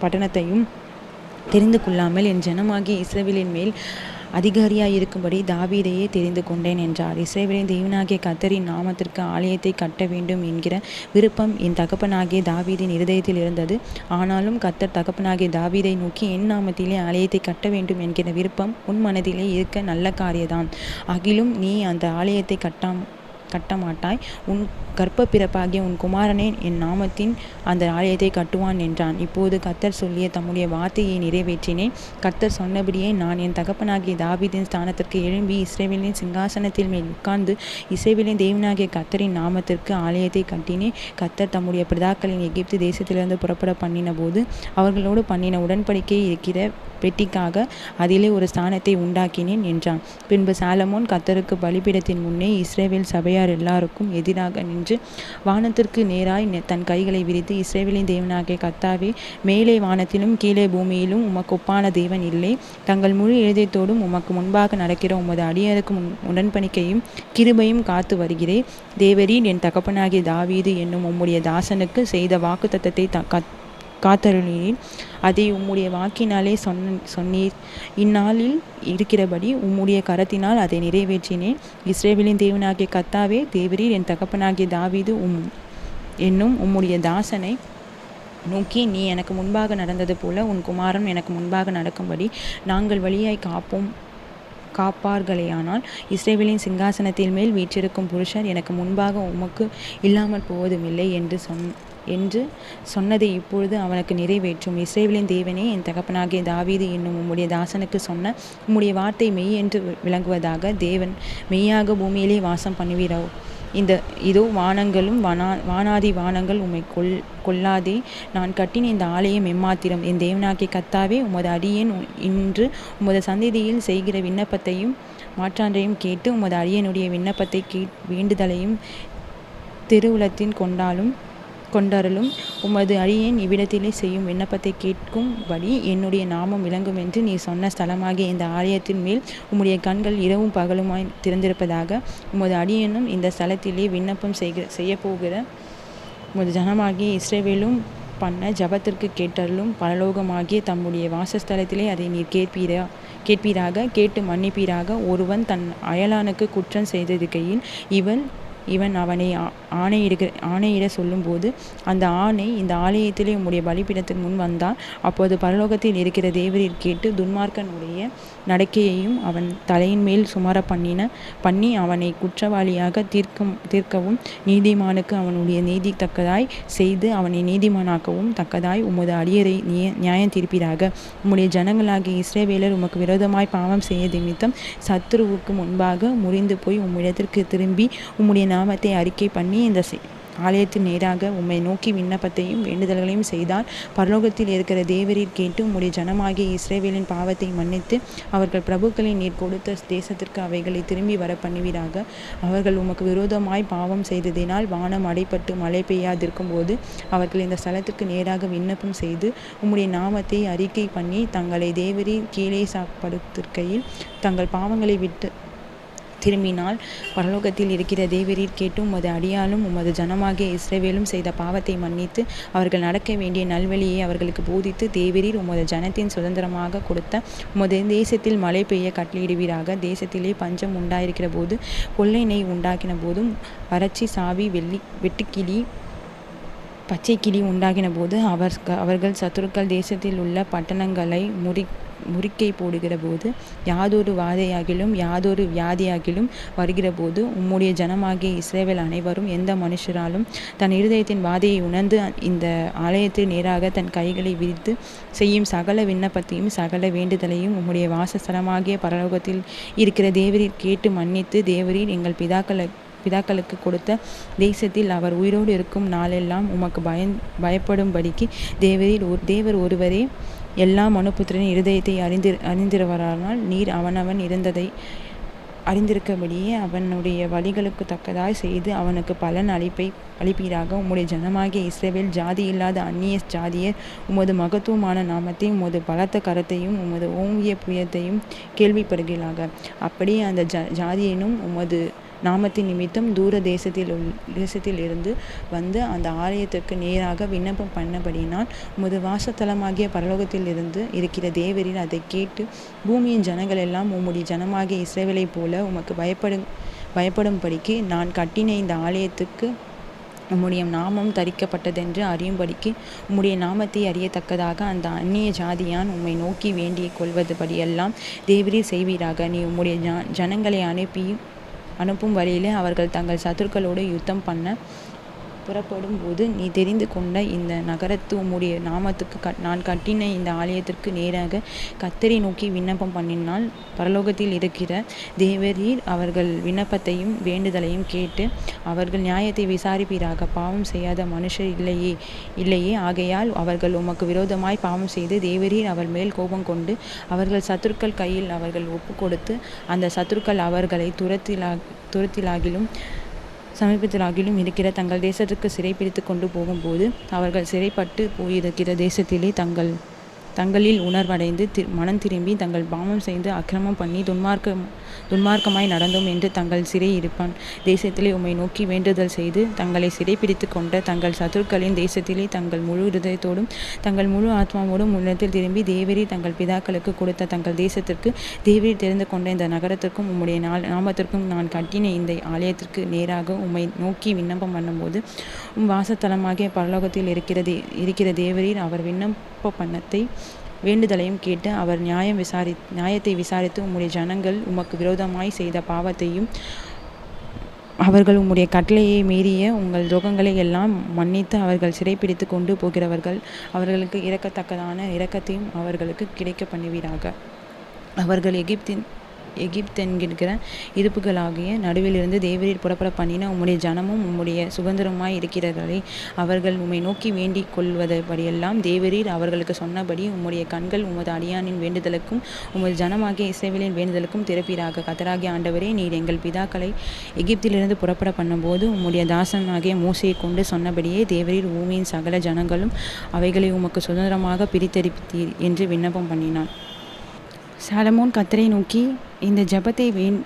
பட்டணத்தையும் தெரிந்து கொள்ளாமல் என் ஜனமாகிய இஸ்ரவேலின் மேல் அதிகாரியாய் இருக்கும்படி தாவீதையே தெரிந்து கொண்டேன் என்றார். இஸ்ரவேலின் தேவனாகிய கர்த்தரின் நாமத்திற்கு ஆலயத்தை கட்ட வேண்டும் என்கிற விருப்பம் என் தகப்பனாகிய தாவீதின் இருதயத்தில் இருந்தது. ஆனாலும் கர்த்தர் தகப்பனாகிய தாவீதை நோக்கி, என் நாமத்திலே ஆலயத்தை கட்ட வேண்டும் என்கிற விருப்பம் உன் மனதிலே இருக்க நல்ல காரியதான். ஆகிலும் நீ அந்த ஆலயத்தை கட்ட மாட்டாய். உன் கர்ப்ப பிறப்பாகிய உன் குமாரனே என் நாமத்தின் அந்த ஆலயத்தை கட்டுவான் என்றான். இப்போது கர்த்தர் சொல்லிய தம்முடைய வார்த்தையை நிறைவேற்றினேன். கர்த்தர் சொன்னபடியே நான் என் தகப்பனாகிய தாவீதின் ஸ்தானத்திற்கு எழும்பி இஸ்ரவேலின் சிங்காசனத்தில் மேல் உட்கார்ந்து இஸ்ரவேலின் தேவனாகிய கர்த்தரின் நாமத்திற்கு ஆலயத்தை கட்டினேன். கர்த்தர் தம்முடைய பிதாக்களின் எகிப்து தேசத்திலிருந்து புறப்பட பண்ணின போது அவர்களோடு பண்ணின உடன்படிக்கை இருக்கிற பெட்டிக்காக அதிலே ஒரு ஸ்தானத்தை உண்டாக்கினேன் என்றான். பின்பு சாலமோன் கர்த்தருக்கு பலிபீடத்தின் முன்னே இஸ்ரவேல் சபையார் எல்லாருக்கும் எதிராக நின்று வானத்திற்கு நேராய் தன் கைகளை விரித்து, இஸ்ரவேலின் தேவனாகிய கர்த்தாவே, மேலே வானத்திலும் கீழே பூமியிலும் உமக்கு ஒப்பான தேவன் இல்லை. தங்கள் முழு இதயத்தோடும் உமக்கு முன்பாக நடக்கிற உமது அடியாருக்கு உடன்படிக்கையும் கிருபையும் காத்து வருகிறேன். தேவரீர் என் தகப்பனாகிய தாவீது என்னும் உம்முடைய தாசனுக்கு செய்த வாக்குத்தத்தத்தை காத்தருளினீர். அதை உம்முடைய வாக்கினாலே சொன்னீர். இந்நாளில் இருக்கிறபடி உம்முடைய கரத்தினால் அதை நிறைவேற்றினேன். இஸ்ரவேலின் தேவனாகிய கர்த்தாவே, தேவரீர் என் தகப்பனாகிய தாவீது என்னும் உம்முடைய தாசனை நோக்கி, நீ எனக்கு முன்பாக நடந்தது போல உன் குமாரன் எனக்கு முன்பாக நடக்கும்படி நாங்கள் வழியாய் காப்பார்களேயானால் இஸ்ரவேலின் சிங்காசனத்தில் மேல் வீற்றிருக்கும் புருஷர் எனக்கு முன்பாக உமக்கு இல்லாமல் போவதுமில்லை என்று சொன்னதை இப்பொழுது அவனுக்கு நிறைவேற்றும். இஸ்ரவேலின் தேவனே, என் தகப்பனாகிய தாவீது என்னும் உம்முடைய தாசனுக்கு சொன்ன உம்முடைய வார்த்தை மெய் என்று விளங்குவதாக. தேவன் மெய்யாக பூமியிலே வாசம் பண்ணுவீரோ? இதோ வானங்களும் வானாதி வானங்கள் உம்மை கொள்ளாதே. நான் கட்டின இந்த ஆலயம் எம்மாத்திரம்? என் தேவனாகிய கர்த்தாவே, உமது அடியேன் இன்று உமது சந்நிதியில் செய்கிற விண்ணப்பத்தையும் மாற்றான்றையும் கேட்டு உமது அடியேனுடைய விண்ணப்பத்தை வேண்டுதலையும் திருவுளத்தின் கொண்டருளும். உமது அடியேன் இவ்விடத்திலே செய்யும் விண்ணப்பத்தை கேட்கும்படி என்னுடைய நாமம் விளங்கும் என்று நீ சொன்ன ஸ்தலமாகிய இந்த ஆலயத்தின் மேல் உம்முடைய கண்கள் இரவும் பகலுமாய் திறந்திருப்பதாக. உமது அடியேனும் இந்த ஸ்தலத்திலே விண்ணப்பம் செய்யப்போகிற உமது ஜனமாகிய இஸ்ரவேலும் பண்ண ஜபத்திற்கு கேட்டருளும். பரலோகமாகிய தம்முடைய வாசஸ்தலத்திலே அதை நீர் கேட்பீராக, கேட்டு மன்னிப்பீராக. ஒருவன் தன் அயலானுக்கு குற்றம் செய்திருக்கையில் இவன் அவனை ஆணையிட சொல்லும்போது அந்த ஆணை இந்த ஆலயத்திலே உம்முடைய பலிபீடத்தின் முன் வந்தால், அப்போது பரலோகத்தில் இருக்கிற தேவரீர் கேட்டு துன்மார்க்கனுடைய நடக்கையையும் அவன் தலையின் மேல் சுமர பண்ணி அவனை குற்றவாளியாக தீர்க்கவும் நீதிமானுக்கு அவனுடைய நீதி தக்கதாய் செய்து அவனை நீதிமானாக்கவும் தக்கதாய் உமது அடியரை நியாயம் தீர்ப்பீராக. உம்முடைய ஜனங்களாகிய இஸ்ரவேலர் உமக்கு விரோதமாய் பாவம் செய்ய நிமித்தம் சத்துருவுக்கு முன்பாக முறிந்து போய் உம்மிடத்திற்கு திரும்பி உம்முடைய நாமத்தை அறிக்கை பண்ணி இந்த ஆலயத்தின் நேராக உம்மை நோக்கி விண்ணப்பத்தையும் வேண்டுதல்களையும் செய்தால், பரலோகத்தில் இருக்கிற தேவரீர் கேட்டு உம்முடைய ஜனமாகிய இஸ்ரவேலின் பாவத்தை மன்னித்து அவர்கள் பிரபுக்களை நீர் கொடுத்த தேசத்திற்கு அவைகளை திரும்பி வர பண்ணுவீராக. அவர்கள் உமக்கு விரோதமாய் பாவம் செய்ததினால் வானம் அடைப்பட்டு மழை பெய்யாதிருக்கும் போது அவர்கள் இந்த ஸ்தலத்திற்கு நேராக விண்ணப்பம் செய்து உம்முடைய நாமத்தை அறிக்கை பண்ணி தங்களை தேவரீர் கீழே சாப்படுத்திருக்கையில் தங்கள் பாவங்களை விட்டு திரும்பினால், பரலோகத்தில் இருக்கிற தேவரீர் கேட்டும் உமது அடியாலும் உமது ஜனமாகிய இஸ்ரவேலும் செய்த பாவத்தை மன்னித்து அவர்கள் நடக்க வேண்டிய நல்வழியை அவர்களுக்கு போதித்து தேவரீர் உமது ஜனத்தின் சுதந்திரமாக கொடுத்த உமது தேசத்தில் மழை பெய்ய கட்டளையிடுவீராக. தேசத்திலே பஞ்சம் உண்டாயிருக்கிற போது கொள்ளை நெய் உண்டாக்கின போதும் வறட்சி சாவி வெட்டுக்கிளி பச்சைக்கிளி உண்டாகின போது அவர்கள் சத்துருக்கள் தேசத்தில் உள்ள பட்டணங்களை முறிக்கை போடுகிற போது யாதொரு வாதையாகிலும் யாதொரு வியாதியாகிலும் வருகிற போது உம்முடைய ஜனமாகிய இஸ்ரவேல் அனைவரும் எந்த மனுஷராலும் தன் இருதயத்தின் வாதையை உணர்ந்து இந்த ஆலயத்தில் நேராக தன் கைகளை விரித்து செய்யும் சகல விண்ணப்பத்தையும் சகல வேண்டுதலையும் உம்முடைய வாசஸ்தலமாகிய பரலோகத்தில் இருக்கிற தேவரீர் கேட்டு மன்னித்து தேவரீர் எங்கள் பிதாக்களுக்கு கொடுத்த தேசத்தில் அவர் உயிரோடு இருக்கும் நாளெல்லாம் உமக்கு பயப்படும்படிக்கு தேவர் ஒருவரே எல்லா மனுபுத்திரனின் இருதயத்தை அறிந்திருவரானால் நீர் அவனவன் இருந்ததை அறிந்திருக்கபடியே அவனுடைய வழிகளுக்கு தக்கதாய் செய்து அவனுக்கு பலன் அளிப்பீராக. உம்முடைய ஜனமாகிய இஸ்ரவேல் ஜாதி இல்லாத அந்நிய ஜாதியர் உமது மகத்துவமான நாமத்தையும் உமது பலத்த கரத்தையும் உமது ஓங்கிய புயத்தையும் கேள்விப்படுகிறார்கள். அப்படியே அந்த ஜாதியினும் உமது நாமத்தின் நிமித்தம் தூர தேசத்தில் இருந்து வந்து அந்த ஆலயத்திற்கு நேராக விண்ணப்பம் பண்ணபடினால் உமது வாசத்தலமாகிய பரலோகத்தில் இருந்து இருக்கிற தேவரீர் அதை கேட்டு பூமியின் ஜனங்கள் எல்லாம் உம்முடைய ஜனமாகிய இஸ்ரவேலை போல உமக்கு பயப்படும்படிக்கு நான் கட்டின இந்த ஆலயத்துக்கு உம்முடைய நாமம் தரிக்கப்பட்டதென்று அறியும்படிக்கு உம்முடைய நாமத்தை அறியத்தக்கதாக அந்த அந்நிய ஜாதியான் உம்மை நோக்கி வேண்டிய கொள்வதுபடியெல்லாம் தேவரீர் செய்வீராக. நீ உம்முடைய ஜனங்களை அனுப்பும் வழியிலே அவர்கள் தங்கள் சத்துருக்களோடு யுத்தம் பண்ண புறப்படும் போது நீ தெரிந்து கொண்ட இந்த நகரத்து உம்முடைய நாமத்துக்கு நான் கட்டின இந்த ஆலயத்திற்கு நேராக கர்த்தரை நோக்கி விண்ணப்பம் பண்ணினால் பரலோகத்தில் இருக்கிற தேவரீர் அவர்கள் விண்ணப்பத்தையும் வேண்டுதலையும் கேட்டு அவர்கள் நியாயத்தை விசாரிப்பீராக. பாவம் செய்யாத மனுஷர் இல்லையே ஆகையால் அவர்கள் உமக்கு விரோதமாய் பாவம் செய்து தேவரீர் அவர் மேல் கோபம் கொண்டு அவர்கள் சத்துருக்கள் கையில் அவர்கள் ஒப்பு கொடுத்து அந்த சத்துருக்கள் அவர்களை துரத்திலாகிலும் சமீபத்திலாகிலும் இருக்கிற தங்கள் தேசத்துக்கு சிறைப்பிடித்து கொண்டு போகும்போது அவர்கள் சிறைப்பட்டு போயிருக்கிற தேசத்திலே தங்களில் உணர்வடைந்து மனம் திரும்பி தங்கள் பாவம் செய்து அக்கிரமம் பண்ணி துன்மார்க்கமாய் நடந்தோம் என்று தங்கள் சிறை இருப்பான் தேசத்திலே உம்மை நோக்கி வேண்டுதல் செய்து தங்களை சிறைப்பிடித்து கொண்ட தங்கள் சத்துருக்களின் தேசத்திலே தங்கள் முழு இருதயத்தோடும் தங்கள் முழு ஆத்மாவோடும் முன்னத்தில் திரும்பி தேவரீர் தங்கள் பிதாக்களுக்கு கொடுத்த தங்கள் தேசத்திற்கு தேவரீர் தெரிந்து கொண்ட இந்த நகரத்திற்கும் உம்முடைய நாமத்திற்கும் நான் கட்டின இந்த ஆலயத்திற்கு நேராக உம்மை நோக்கி விண்ணப்பம் பண்ணும்போது வாசத்தலமாகிய பரலோகத்தில் இருக்கிற தேவரீர் அவர் விண்ணப்ப பண்ணத்தை வேண்டுதலையும் கேட்டு அவர் நியாயத்தை விசாரித்து உம்முடைய ஜனங்கள் உமக்கு விரோதமாய் செய்த பாவத்தையும் அவர்கள் உம்முடைய கட்டளையை மீறிய உங்கள் துரோகங்களை எல்லாம் மன்னித்து அவர்கள் சிறைப்பிடித்து கொண்டு போகிறவர்கள் அவர்களுக்கு இரக்கத்தக்கதான இரக்கத்தையும் அவர்களுக்கு கிடைக்க பண்ணுவீராக. அவர்கள் எகிப்தென்கிற இருப்புகளாகிய நடுவிலிருந்து தேவரீர் புறப்பட பண்ணின உம்முடைய ஜனமும் உம்முடைய சுதந்திரமாய் இருக்கிறவர்களை அவர்கள் உம்மை நோக்கி வேண்டிக் கொள்வதபடியெல்லாம் தேவரீர் அவர்களுக்கு சொன்னபடி உம்முடைய கண்கள் உமது அடியானின் வேண்டுதலுக்கும் உமது ஜனமாகிய இஸ்ரவேலின் வேண்டுதலுக்கும் திறப்பீராக. கர்த்தராகிய ஆண்டவரே, நீர் எங்கள் பிதாக்களை எகிப்திலிருந்து புறப்பட பண்ணும்போது உம்முடைய தாசனாகிய மோசேயை கொண்டு சொன்னபடியே தேவரீர் பூமியின் சகல ஜனங்களும் அவைகளை உமக்கு சுதந்திரமாக பிரித்தெடுப்பீர் என்று விண்ணப்பம் பண்ணினான். சாலமோன் கர்த்தரை நோக்கி இந்த ஜெபத்தை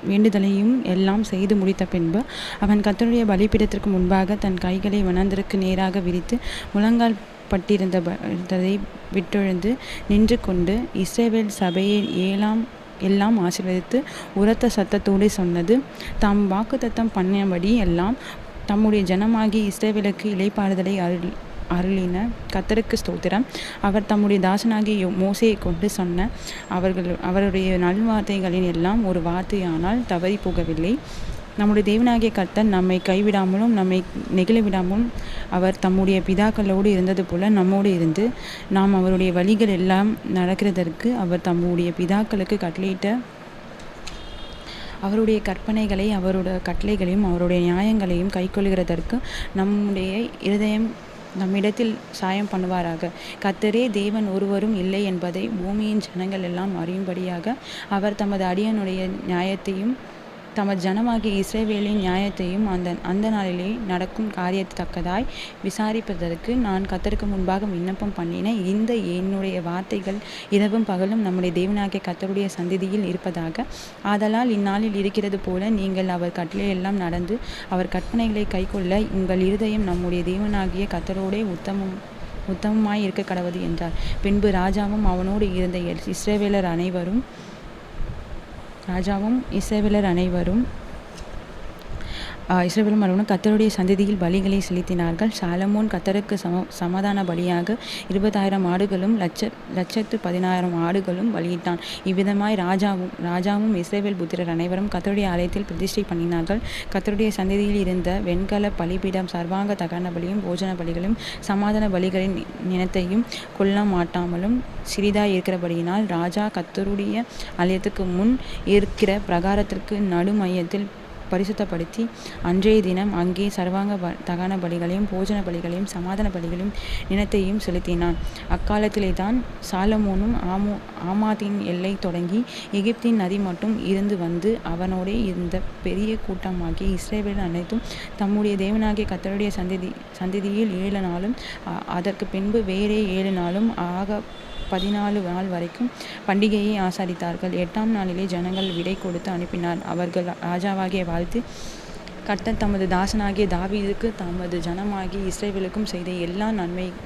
வேண்டுதலையும் எல்லாம் செய்து முடித்த பின்பு அவன் கர்த்தருடைய பலிபீடத்திற்கு முன்பாக தன் கைகளை வனாந்தருக்கு நேராக விரித்து முழங்கால் பட்டிருந்ததை விட்டெழுந்து நின்று கொண்டு இஸ்ரவேல் சபையை எல்லாம் ஆசீர்வதித்து உரத்த சத்தத்தோடு சொன்னது: தாம் வாக்குத்தத்தம் பண்ணினபடி எல்லாம் தம்முடைய ஜனமாகிய இஸ்ரவேலுக்கு இளைப்பாறுதலை அருளின கர்த்தருக்கு ஸ்தோத்திரம். அவர் தம்முடைய தாசனாகிய மோசேயை கொண்டு சொன்ன அவருடைய நல்வார்த்தைகளின் எல்லாம் ஒரு வார்த்தையானால் தவறி போகவில்லை. நம்முடைய தேவனாகிய கர்த்தர் நம்மை கைவிடாமலும் நம்மை நெகிழவிடாமலும் அவர் தம்முடைய பிதாக்களோடு இருந்தது போல நம்மோடு இருந்து நாம் அவருடைய வழிகள் எல்லாம் நடக்கிறதற்கு அவர் தம்முடைய பிதாக்களுக்கு கட்டளையிட்ட அவருடைய கற்பனைகளை அவருடைய கட்டளைகளையும் அவருடைய நியாயங்களையும் கைக்கொள்கிறதற்கு நம்முடைய இருதயம் நம்மிடத்தில் சாயம் பண்ணுவாராக. கர்த்தரே தேவன் ஒருவரும் இல்லை என்பதை பூமியின் ஜனங்கள் எல்லாம் அறியும்படியாக அவர் தமது அடியானுடைய நியாயத்தையும் தமது ஜனமாகிய இஸ்ரவேலின் நியாயத்தையும் அந்த நாளிலே நடக்கும் காரியத்தக்கதாய் விசாரிப்பதற்கு நான் கர்த்தருக்கு முன்பாக விண்ணப்பம் பண்ணின இந்த என்னுடைய வார்த்தைகள் இரவும் பகலும் நம்முடைய தேவனாகிய கர்த்தருடைய சந்ததியில் இருப்பதாக. ஆதலால் இந்நாளில் இருக்கிறது போல நீங்கள் அவர் கட்டளையெல்லாம் நடந்து அவர் கற்பனைகளை கைக்கொள்ள உங்கள் இருதயம் நம்முடைய தேவனாகிய கர்த்தரோடே உத்தமமாய் இருக்க கடவது என்றார். பின்பு ராஜாவும் அவனோடு இருந்த இஸ்ரவேலர் அனைவரும் கர்த்தருடைய சந்ததியில் பலிகளை செலுத்தினார்கள். சாலமோன் கர்த்தருக்கு சமாதான பலியாக 20,000 ஆடுகளும் 1,16,000 ஆடுகளும் பலியிட்டான். இவ்விதமாய் ராஜாவும் இஸ்ரவேல் புத்திரர் அனைவரும் கர்த்தருடைய ஆலயத்தில் பிரதிஷ்டை பண்ணினார்கள். கர்த்தருடைய சந்ததியில் இருந்த வெண்கல பலிபீடம் சர்வாங்க தகன பலியும் போஜன பலிகளும் சமாதான பலிகளின் நினத்தையும் கொல்ல மாட்டாமலும் சிறிதாய் இருக்கிறபடியினால் ராஜா கர்த்தருடைய ஆலயத்துக்கு முன் இருக்கிற பிரகாரத்திற்கு நடு மையத்தில் பரிசுத்தப்படுத்தி அன்றைய தினம் அங்கே சர்வாங்க தகன பலிகளையும் போஜன பலிகளையும் சமாதான பலிகளையும் நினத்தையும் செலுத்தினான். அக்காலத்திலே தான் சாலமோனும் ஆமாத்தின் எல்லை தொடங்கி எகிப்தின் நதி மட்டும் இருந்து வந்து அவனோடே இருந்த பெரிய கூட்டமாகிய இஸ்ரவேல் அனைத்தும் தம்முடைய தேவனாகிய கர்த்தருடைய சந்ததியில் 7 நாளும் அதற்கு பின்பு வேறே 7 நாளும் ஆக 14 நாள் வரைக்கும் பண்டிகையை ஆசரித்தார்கள். 8ஆம் நாளிலே ஜனங்கள் விடை கொடுத்து அனுப்பினார். அவர்கள் ராஜாவாகிய வாழ்த்து கர்த்தர் தமது தாசனாகிய தாவீதுக்கு தமது ஜனமாகிய இஸ்ரவேலுக்கும் செய்த எல்லா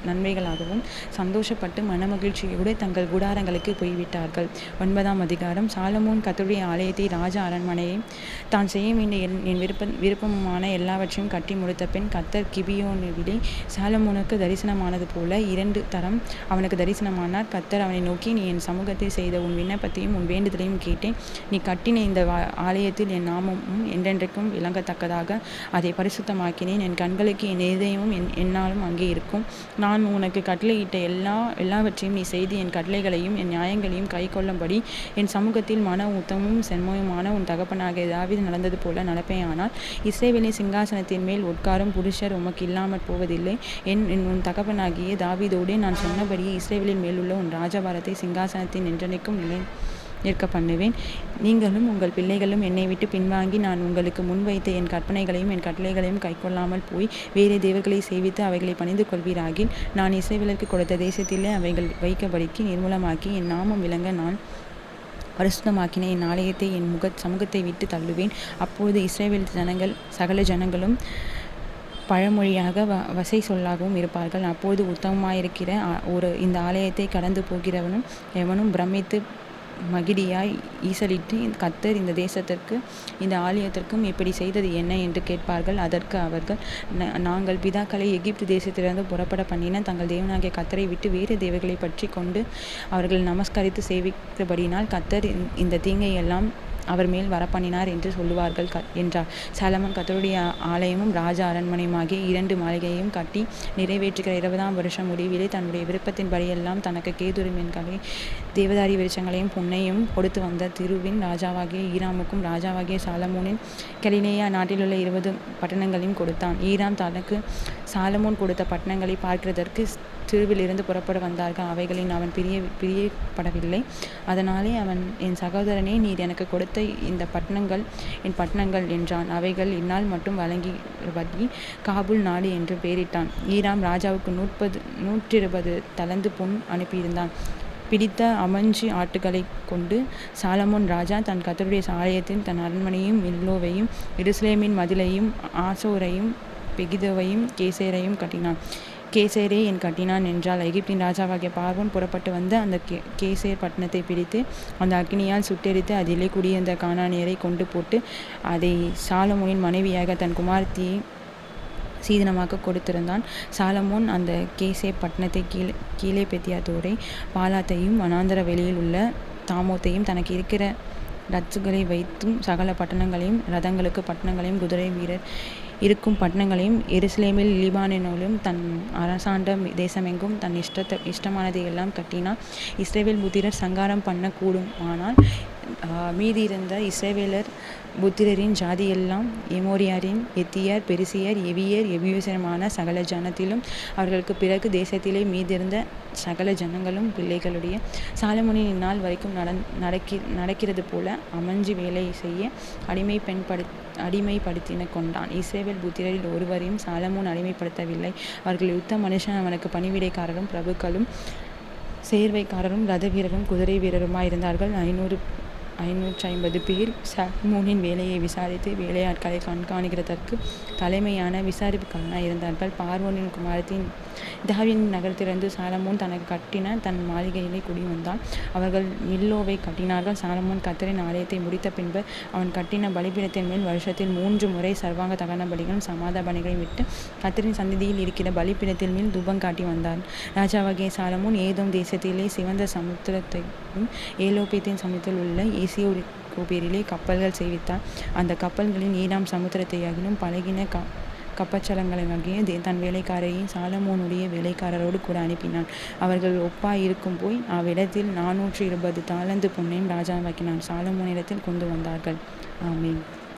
நன்மைகளாகவும் சந்தோஷப்பட்டு மனமகிழ்ச்சியோடு தங்கள் கூடாரங்களுக்கு போய்விட்டார்கள். 9ஆம் அதிகாரம். சாலமோன் கர்த்தருடைய ஆலயத்தை ராஜா அரண்மனையை தான் செய்ய வேண்டிய என் விருப்பமான எல்லாவற்றையும் கட்டி முடித்த பின் கர்த்தர் கிபியோனிலே சாலமோனுக்கு தரிசனமானது போல 2 தரம் அவனுக்கு தரிசனமானார். கர்த்தர் அவனை நோக்கி, நீ என் சமூகத்தில் செய்த உன் விண்ணப்பத்தையும் உன் வேண்டுதலையும் கேட்டேன். நீ கட்டின இந்த ஆலயத்தில் என் நாமமும் என்றென்றைக்கும் விளங்கத்தக்க அதை பரிசுத்தமாக்கினேன். என் கண்களுக்கு என் இதயமும் என்னாலும் அங்கே இருக்கும். நான் உனக்கு கட்டளையிட்ட எல்லாவற்றையும் நீ செய்து என் கட்டளைகளையும் என் நியாயங்களையும் கை கொள்ளும்படி என் சமூகத்தில் மன உத்தமும் செம்மையுமான உன் தகப்பனாகிய தாவீது நடந்தது போல நடப்பேயானால் இஸ்ரவேலின் சிங்காசனத்தின் மேல் உட்காரும் புருஷர் உமக்கு இல்லாமற் போவதில்லை. உன் தகப்பனாகிய தாவீதோடே நான் சொன்னபடியே இஸ்ரவேலின் மேலுள்ள உன் ராஜபாரத்தை சிங்காசனத்தின் என்றென்றைக்கும் நிற்க பண்ணுவேன். நீங்களும் உங்கள் பிள்ளைகளும் என்னை விட்டு பின்வாங்கி நான் உங்களுக்கு முன்வைத்த என் கற்பனைகளையும் என் கட்டளைகளையும் கைக்கொள்ளாமல் போய் வேறே தேவர்களை சேவித்து அவைகளை பணிந்து கொள்வீராகில் நான் இஸ்ரவேலருக்கு கொடுத்த தேசத்திலே அவைகள் வைக்கபடிக்கு நிர்மூலமாக்கி என் நாமம் விளங்க நான் பரிசுத்தமாக்கின என் ஆலயத்தை என் சமூகத்தை விட்டு தள்ளுவேன். அப்பொழுது இஸ்ரவேல் ஜனங்கள் சகல ஜனங்களும் பழமொழியாக வசை சொல்லாகவும் இருப்பார்கள். அப்போது உத்தமமாயிருக்கிற இந்த ஆலயத்தை கடந்து போகிறவனும் எவனும் பிரமித்து மகிடியாய் ஈசலிட்டு கர்த்தர் இந்த தேசத்திற்கு இந்த ஆலயத்திற்கும் இப்படி செய்தது என்ன என்று கேட்பார்கள். அதற்கு அவர்கள், நாங்கள் பிதாக்களை எகிப்து தேசத்திலிருந்து புறப்பட பண்ணின தங்கள் தேவனாகிய கர்த்தரை விட்டு வேறு தேவர்களை பற்றி கொண்டு அவர்கள் நமஸ்கரித்து சேவித்தபடியினால் கர்த்தர் இந்த தீங்கை எல்லாம் அவர் மேல் வரப்பண்ணினார் என்று சொல்லுவார்கள் என்றார். சாலமோன் கர்த்தருடைய ஆலயமும் ராஜா அரண்மனையுமாகிய 2 மாளிகையையும் கட்டி நிறைவேற்றுகிற 20ஆம் வருஷம் முடிவிலே தன்னுடைய விருப்பத்தின்படியெல்லாம் தனக்கு கேதுரு மீன்களையும் தேவதாரி விருட்சங்களையும் பொன்னையும் கொடுத்து வந்த திருவின் ராஜாவாகிய ஈராமுக்கும் ராஜாவாகிய சாலமோனின் கலிலேயா நாட்டிலுள்ள 20 பட்டணங்களையும் கொடுத்தான். ஈராம் தனக்கு சாலமோன் கொடுத்த பட்டணங்களை பார்க்கிறதற்கு திருவிலிருந்து புறப்பட வந்தார்கள். அவைகளின் அவன் பிரியப்படவில்லை. அதனாலே அவன், என் சகோதரனே, நீர் எனக்கு கொடுத்த இந்த பட்டணங்கள் என் பட்டணங்கள் என்றான். அவைகள் இந்நாள் மட்டும் வழங்கியபடி காபூல் நாடு என்று பெயரிட்டான். ஈராம் ராஜாவுக்கு 120 தலந்து பொன் அனுப்பியிருந்தான். பிடித்த அமஞ்சி ஆட்டுகளை கொண்டு சாலமோன் ராஜா தன் கர்த்தருடைய ஆலயத்தில் தன் அரண்மனையும் மில்லோவையும் எருசலேமின் மதிலையும் ஆசோரையும் பெகிதோவையும் கேசேரையும் கட்டினான். கேசேரே என் கட்டினான் என்றால் எகிப்தின் ராஜாவாகிய பார்வோன் புறப்பட்டு வந்து அந்த கேசேர் பட்டணத்தை பிடித்து அந்த அக்கினியால் சுட்டெரித்து அதிலே குடியிருந்த கானானியரை கொண்டு போட்டு அதை சாலமோனின் மனைவியாக தன் குமாரத்தியை சீதனமாக கொடுத்திருந்தான். சாலமோன் அந்த கேசேர் பட்டணத்தை கீழே பெத்தியாத்தோரை பாலாத்தையும் வனாந்தர வெளியில் உள்ள தாமோத்தையும் தனக்கு இருக்கிற ரத்சுகளை வைத்தும் சகல பட்டணங்களையும் ரதங்களுக்கு பட்டணங்களையும் குதிரை வீரர் இருக்கும் பட்டணங்களையும் எருசலேமில் லீபானோனிலும் தன் அரசாண்ட தேசமெங்கும் தன் இஷ்டமானதை எல்லாம் கட்டினான். இஸ்ரவேல் புத்திரர் சங்காரம் பண்ண கூடும். ஆனால் மீதியிருந்த இஸ்ரவேலர் புத்திரரின் ஜாதியெல்லாம் எமோரியாரின் எத்தியர் பெரிசியர் எவியர் எபியூசருமான சகல ஜனத்திலும் அவர்களுக்கு பிறகு தேசத்திலே மீதிருந்த சகல ஜனங்களும் பிள்ளைகளுடைய சாலமோனின் இந்நாள் வரைக்கும் நடக்கிறது போல அமஞ்சி வேலை செய்ய அடிமைப்படுத்தின கொண்டான். இஸ்ரவேல் புத்திரரில் ஒருவரையும் சாலமோன் அடிமைப்படுத்தவில்லை. அவர்கள் யுத்த மனுஷன் அவனுக்கு பணிவிடைக்காரரும் பிரபுக்களும் சேர்வைக்காரரும் ரத வீரரும் குதிரை வீரருமாயிருந்தார்கள். 550 பேர் சாலமோனின் வேலையை விசாரித்து வேலையாட்களை கண்காணிக்கிறதற்கு தலைமையான விசாரிப்புக்காரனாக இருந்தார்கள். பார்வோனின் குமாரத்தின் தாவீதின் நகரத்திலிருந்து சாலமோன் தனக்கு கட்டின தன் மாளிகையிலே குடி வந்தான். அவர்கள் மில்லோவை கட்டினார்கள். சாலமோன் கர்த்தரின் ஆலயத்தை முடித்த பின்பு அவன் கட்டின பலிபீடத்தின் மேல் வருஷத்தில் 3 முறை சர்வாங்க தகன பலிகளும் சமாதான பலிகளையும் விட்டு கர்த்தரின் சந்நிதியில் இருக்கிற பலிபீடத்தின் மேல் தூபம் காட்டி வந்தான். ராஜாவாகிய சாலமோன் ஏதோம் தேசத்திலே சிவந்த சமுத்திரத்தையும் ஏலோபேத்தின் சமூகத்தில் உள்ள ஏசியோபேரிலே கப்பல்கள் செய்வித்தான். அந்த கப்பல்களின் ஈராம் சமுத்திரத்தையாகிலும் பழகின கப்பச்சலங்களாகிய தன் வேலைக்காரையும் சாலமோனுடைய வேலைக்காரரோடு கூட அனுப்பினான். அவர்கள் ஒப்பாயிருக்கும் போய் அவ்விடத்தில் 420 தாலந்து பொன்னையும் ராஜாவாக்கினான். சாலமோனிடத்தில் கொண்டு வந்தார்கள். ஆமென்.